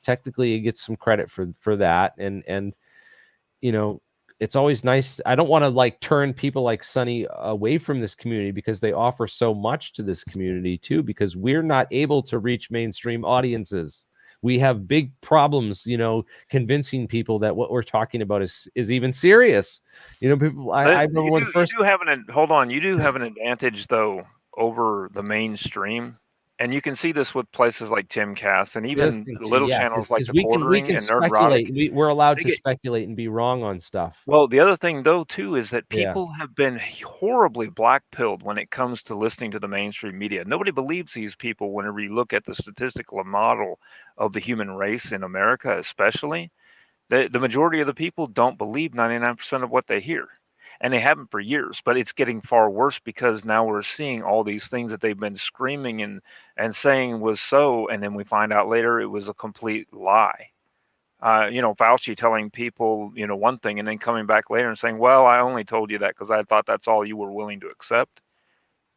D: technically he gets some credit for that. And it's always nice. I don't want to turn people like Sonny away from this community, because they offer so much to this community too, because we're not able to reach mainstream audiences. We have big problems, convincing people that what we're talking about is even serious. People, I remember when first.
E: Hold on. You do have an advantage, though, over the mainstream, and you can see this with places like Timcast and even little channels like The Quartering and Nerdrotic.
D: We're allowed to speculate and be wrong on stuff.
E: Well, the other thing, though, too, is that people have been horribly black-pilled when it comes to listening to the mainstream media. Nobody believes these people whenever you look at the statistical model of the human race in America, especially. The majority of the people don't believe 99% of what they hear. And they haven't for years, but it's getting far worse, because now we're seeing all these things that they've been screaming and saying was so, and then we find out later it was a complete lie. Fauci telling people, one thing, and then coming back later and saying, well, I only told you that because I thought that's all you were willing to accept,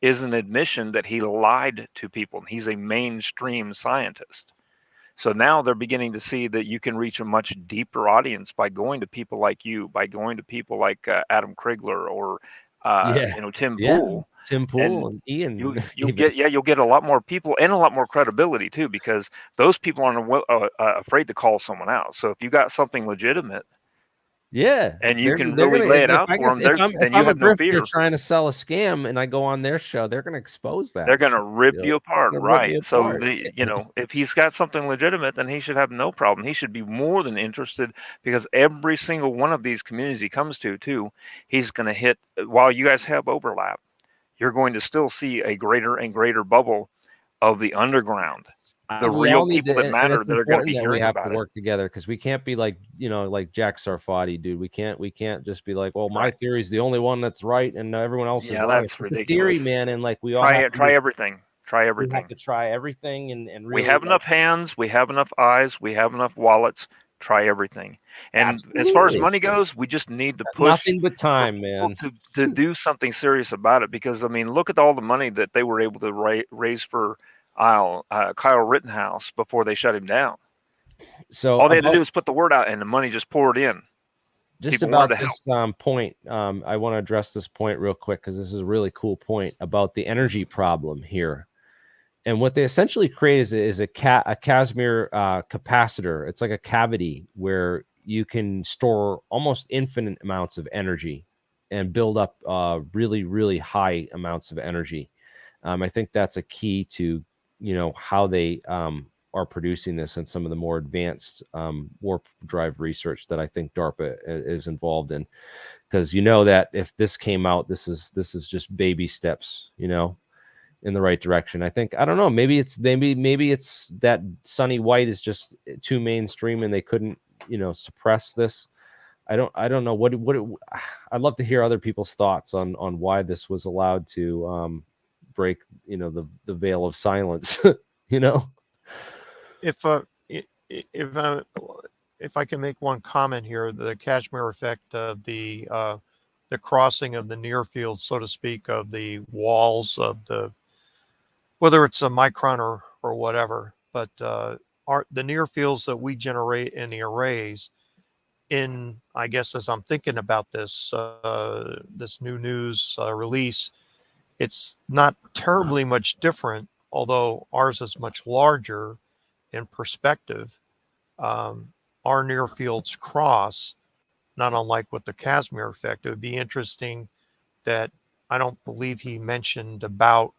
E: is an admission that he lied to people. He's a mainstream scientist. So now they're beginning to see that you can reach a much deeper audience by going to people like you, by going to people like Adam Krigler or Tim Pool.
D: Tim Pool and Ian.
E: You'll get a lot more people and a lot more credibility too, because those people aren't afraid to call someone out. So if you got something legitimate, and you can really lay it out for them, then you have no fear.
D: They're trying to sell a scam, and I go on their show, they're going to expose that.
E: They're going to rip you apart, right? So if he's got something legitimate, then he should have no problem. He should be more than interested, because every single one of these communities he comes to, too, he's going to hit. While you guys have overlap, you're going to still see a greater and greater bubble of the underground. The real people that matter that are going to be hearing about it. We have to
D: work together, because we can't be like Jack Sarfati, dude. We can't just be like, well, my theory is the only one that's right, and everyone else is wrong.
E: That's ridiculous.
D: It's a theory, man, and we all
E: try everything. Try everything.
D: We have to try everything, and really,
E: we have enough hands, we have enough eyes, we have enough wallets. Try everything. And absolutely. As far as money goes, we just need to push.
D: Nothing but time, man.
E: To do something serious about it, because look at all the money that they were able to raise for Kyle Rittenhouse before they shut him down.
D: So
E: all they had to do was put the word out, and the money just poured in.
D: Just people about this point, I want to address this point real quick, because this is a really cool point about the energy problem here. And what they essentially create is a Casimir capacitor. It's like a cavity where you can store almost infinite amounts of energy and build up really, really high amounts of energy. I think that's a key to how they are producing this, and some of the more advanced warp drive research that I think DARPA is involved in. because you know that if this came out, this is just baby steps, you know, in the right direction. I think, I don't know, maybe it's that Sonny White is just too mainstream and they couldn't, you know, suppress this. I don't know what I'd love to hear other people's thoughts on why this was allowed to break, you know, the veil of silence. You know,
C: If I can make one comment here, the Casimir effect of the crossing of the near field, so to speak, of the walls of the, whether it's a micron or whatever, but the near fields that we generate in the arrays, in, I guess, as I'm thinking about this this new news release, it's not terribly much different, although ours is much larger in perspective. Our near fields cross, not unlike with the Casimir effect. It would be interesting that I don't believe he mentioned about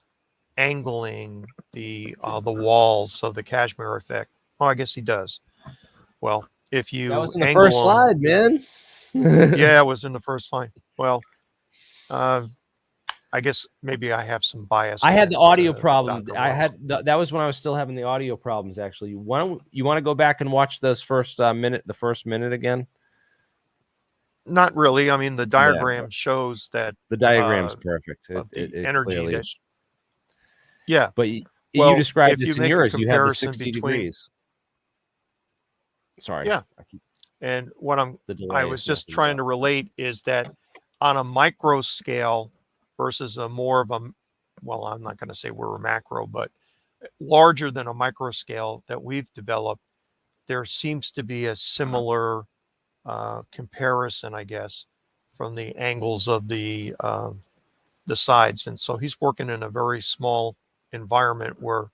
C: angling the walls of the Casimir effect. Oh, I guess he does. Well, if you
D: that was in the
C: angle
D: first
C: them,
D: slide, man.
C: yeah, it was in the first line. Well, I guess maybe I have some bias.
D: I had the audio
C: against,
D: problem.
C: Dr.
D: I
C: Wells.
D: had that was when I was still having the audio problems. Actually, you want to go back and watch those first the first minute again?
C: Not really. I mean, the diagram shows that
D: The diagram's perfect.
C: the
D: It
C: energy
D: clearly
C: that,
D: is.
C: yeah.
D: But you
C: Well,
D: described
C: if
D: this
C: you
D: in
C: make a
D: yours. You had the
C: comparison
D: 60
C: between-
D: degrees. Sorry.
C: Yeah. And what I was just
D: messing
C: trying
D: up.
C: to relate is that on a micro scale versus a more of a, well, I'm not going to say we're a macro, but larger than a micro scale that we've developed, there seems to be a similar comparison, I guess, from the angles of the sides. And so he's working in a very small environment where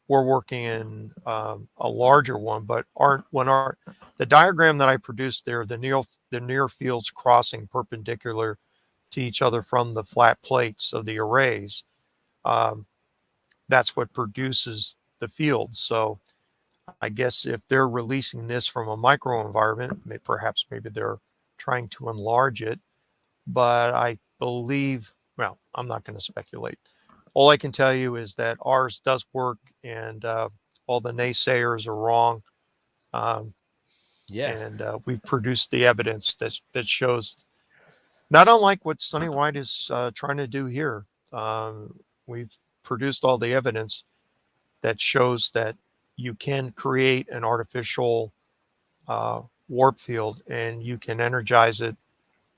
C: we're working in a larger one, but the diagram that I produced there, the near fields crossing perpendicular to each other from the flat plates of the arrays, that's what produces the fields. So I guess if they're releasing this from a micro environment, perhaps maybe they're trying to enlarge it, but I believe, well, I'm not going to speculate. All I can tell you is that ours does work, and all the naysayers are wrong. And we've produced the evidence that shows, not unlike what Sonny White is trying to do here. We've produced all the evidence that shows that you can create an artificial warp field, and you can energize it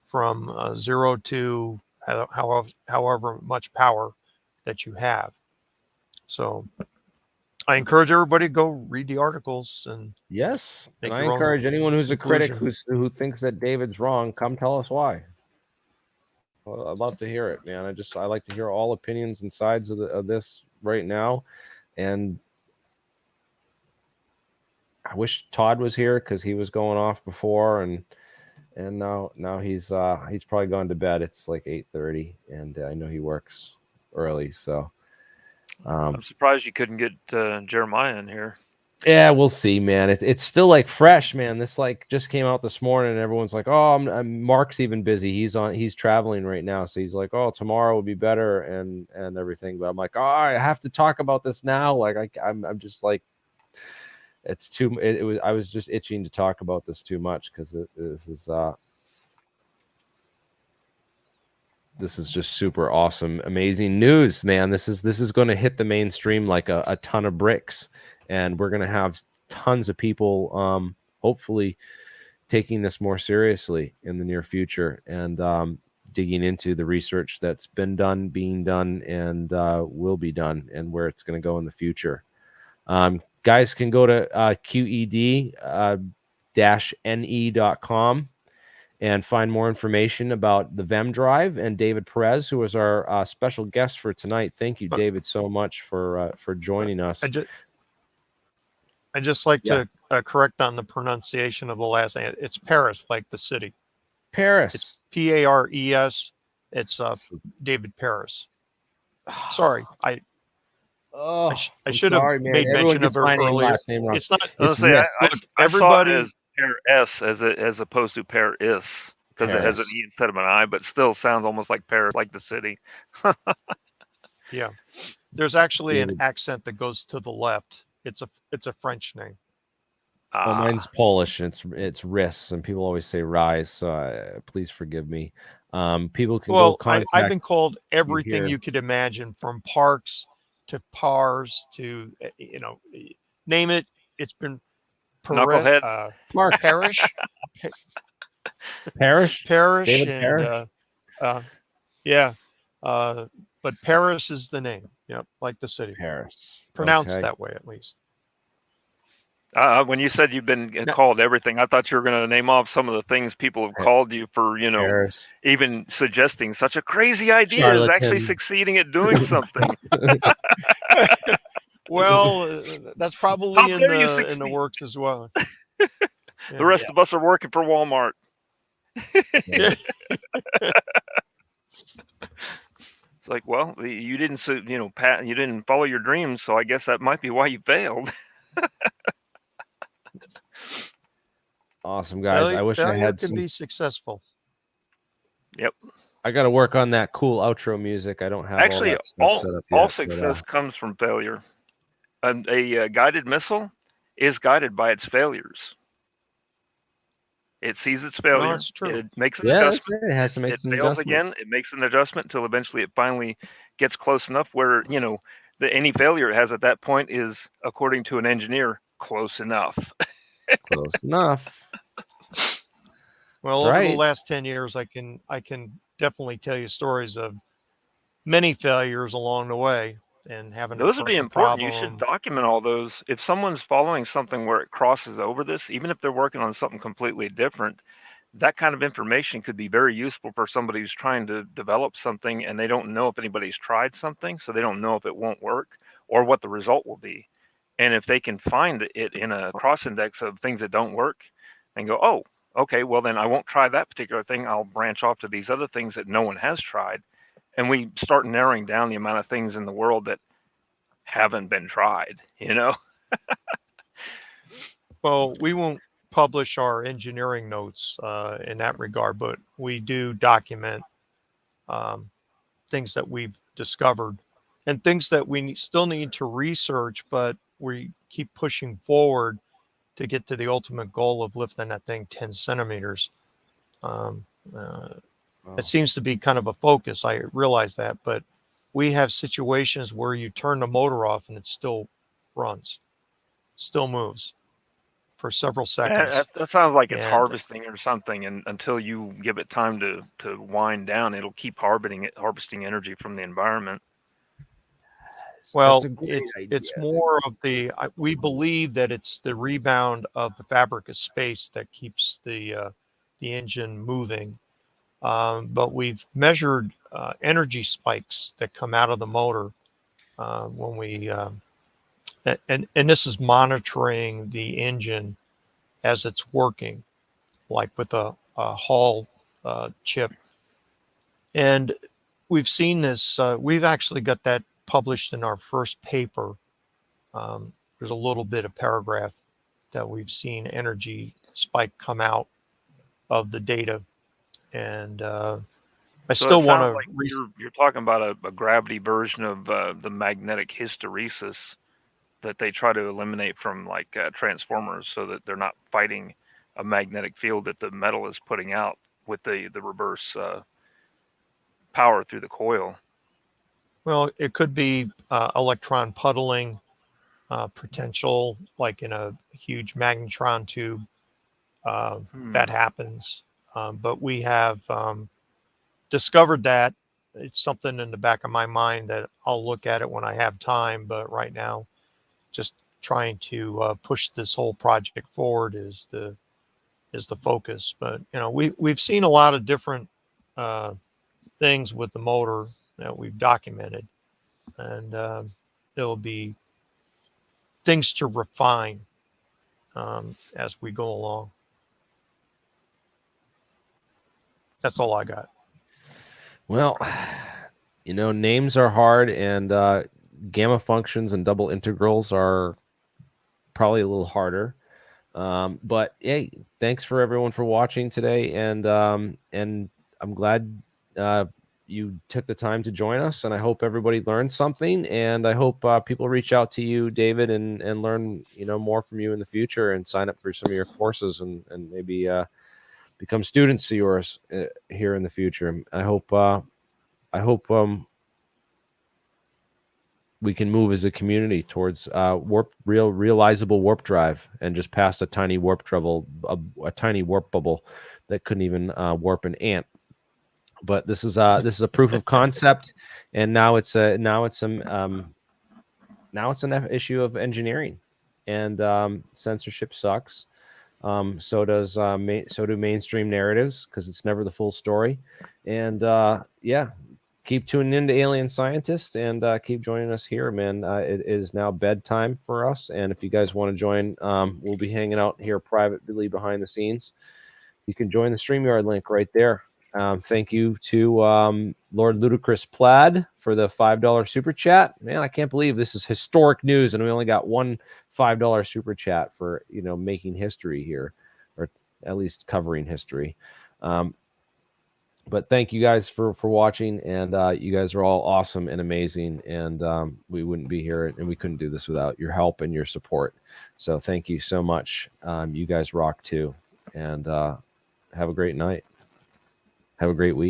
C: from 0 to however much power that you have. So I encourage everybody to go read the articles. And
D: yes, and I
C: your own
D: encourage anyone who's a critic
C: conclusion.
D: who thinks that David's wrong, come tell us why. Well, I'd love to hear it, man. I like to hear all opinions and sides of this right now, and I wish Todd was here because he was going off before, and now he's probably gone to bed. It's like 8:30, and I know he works early, so
E: I'm surprised you couldn't get Jeremiah in here.
D: yeah, we'll see, man. It's still like fresh, man. This like just came out this morning, and everyone's like, "Oh, Mark's even busy. He's traveling right now, so he's like, oh, tomorrow will be better and everything." But I'm like, "Oh, I have to talk about this now." Like I'm just like, it's too. I was just itching to talk about this too much because this is just super awesome, amazing news, man. This is going to hit the mainstream like a ton of bricks, and we're going to have tons of people hopefully taking this more seriously in the near future, and digging into the research that's been done, being done, and will be done, and where it's going to go in the future. Guys can go to QED-NE.com and find more information about the VEM drive and David Perez, who was our special guest for tonight. Thank you, David, so much for joining us.
C: I just like to correct on the pronunciation of the last name. It's Paris, like the city.
D: Paris.
C: It's Pares. It's David Paris. Sorry, I should have made mention of her earlier.
D: Last name wrong.
C: It's not.
E: I
C: Look,
E: saw
C: everybody
E: it as pair S as opposed to pair is. because it has an
D: Paris.
E: E instead of an I, but still sounds almost like Paris, like the city.
C: Yeah. There's actually an
D: David.
C: accent that goes to the left. It's a French name.
D: Well, mine's
E: Ah,
D: Polish. And it's Ris, and people always say Rise. So please forgive me. People can go
C: Well, I've
D: contact
C: been called
D: you
C: everything
D: here.
C: you could imagine, from parks to pars to name it. It's been
E: knucklehead.
D: Mark
C: parish,
D: Parrish,
C: parish,
D: David
C: and
D: Parrish,
C: yeah, but Paris is the name. Yep, like the city,
D: Paris.
C: pronounced
D: Okay.
C: that way at least.
E: When you said you've been
C: No,
E: called everything, I thought you were going to name off some of the things people have
D: Pa-
E: called you for,
D: Paris,
E: even suggesting such a crazy idea is actually
D: charlatan.
E: succeding at doing something.
C: well, that's probably
E: How dare you
C: in the
E: succeed?
C: works as well.
E: The
C: Yeah.
E: rest of us are working for Walmart.
C: Yeah.
E: It's like, well, you didn't, Pat, you didn't follow your dreams, so I guess that might be why you failed.
D: Awesome, guys. I wish I
C: Failure
D: had
C: can
D: some.
C: be successful.
E: Yep.
D: I got to work on that cool outro music. I don't have all
E: Actually,
D: that stuff set up yet.
E: all
D: but,
E: success comes from failure. A guided missile is guided by its failures. It sees its
C: No,
E: failure.
C: it's true.
E: It makes an
D: yeah, that's
E: adjustment.
D: right. It has to make
E: It
D: some
E: fails
D: adjustment.
E: again. It makes an adjustment until eventually it finally gets close enough where, any failure it has at that point is, according to an engineer, close enough.
D: Close enough.
C: Well,
D: That's
C: over the
D: right.
C: last 10 years, I can definitely tell you stories of many failures along the way and having to
E: Those would be
C: correct a
E: important. You should
C: problem.
E: document all those. If someone's following something where it crosses over this, even if they're working on something completely different, that kind of information could be very useful for somebody who's trying to develop something and they don't know if anybody's tried something, so they don't know if it won't work or what the result will be. And if they can find it in a cross index of things that don't work and go, oh, okay, well, then I won't try that particular thing. I'll branch off to these other things that no one has tried. And we start narrowing down the amount of things in the world that haven't been tried,
C: Well, we won't publish our engineering notes in that regard, but we do document um, things that we've discovered and things that we still need to research, but we keep pushing forward to get to the ultimate goal of lifting that thing 10 centimeters. Um, uh,
D: Wow.
C: It seems to be kind of a focus. I realize that, but we have situations where you turn the motor off and it still runs, still moves for several seconds.
E: that sounds like it's
C: And
E: harvesting or something. And until you give it time to wind down, it'll keep harvesting energy from the environment.
D: That's
C: well,
D: a great
C: it's
D: idea.
C: more of we believe that it's the rebound of the fabric of space that keeps the engine moving. But we've measured energy spikes that come out of the motor when we and this is monitoring the engine as it's working, like with a Hall chip. And we've seen this. We've actually got that published in our first paper. There's a little bit of paragraph that we've seen energy spike come out of the data, and I
E: So
C: still
E: it
C: want
E: sounds
C: to.
E: like you're talking about a gravity version of the magnetic hysteresis that they try to eliminate from like transformers, so that they're not fighting a magnetic field that the metal is putting out with the reverse power through the coil.
C: Well, it could be electron puddling potential, like in a huge magnetron tube. That happens. But we have discovered that. It's something in the back of my mind that I'll look at it when I have time. But right now, just trying to push this whole project forward is the focus. But we've seen a lot of different things with the motor that we've documented, and there'll be things to refine as we go along. That's all I got.
D: Well, names are hard, and gamma functions and double integrals are probably a little harder. But hey, thanks for everyone for watching today, and I'm glad you took the time to join us, and I hope everybody learned something, and I hope people reach out to you, David, and learn more from you in the future, and sign up for some of your courses, and maybe become students of yours here in the future. I hope we can move as a community towards realizable warp drive, and just past a tiny warp trouble, a tiny warp bubble that couldn't even warp an ant. But this is a proof of concept, and now it's an issue of engineering, and censorship sucks. So do mainstream narratives, because it's never the full story. And yeah, keep tuning in to Alien Scientist, and keep joining us here, man. It is now bedtime for us, and if you guys want to join, we'll be hanging out here privately behind the scenes. You can join the StreamYard link right there. Thank you to Lord Ludicrous Plaid for the $5 super chat. Man, I can't believe this is historic news, and we only got one $5 super chat for making history here, or at least covering history. But thank you guys for watching, and you guys are all awesome and amazing, and we wouldn't be here, and we couldn't do this without your help and your support. So thank you so much. You guys rock too, and have a great night. Have a great week.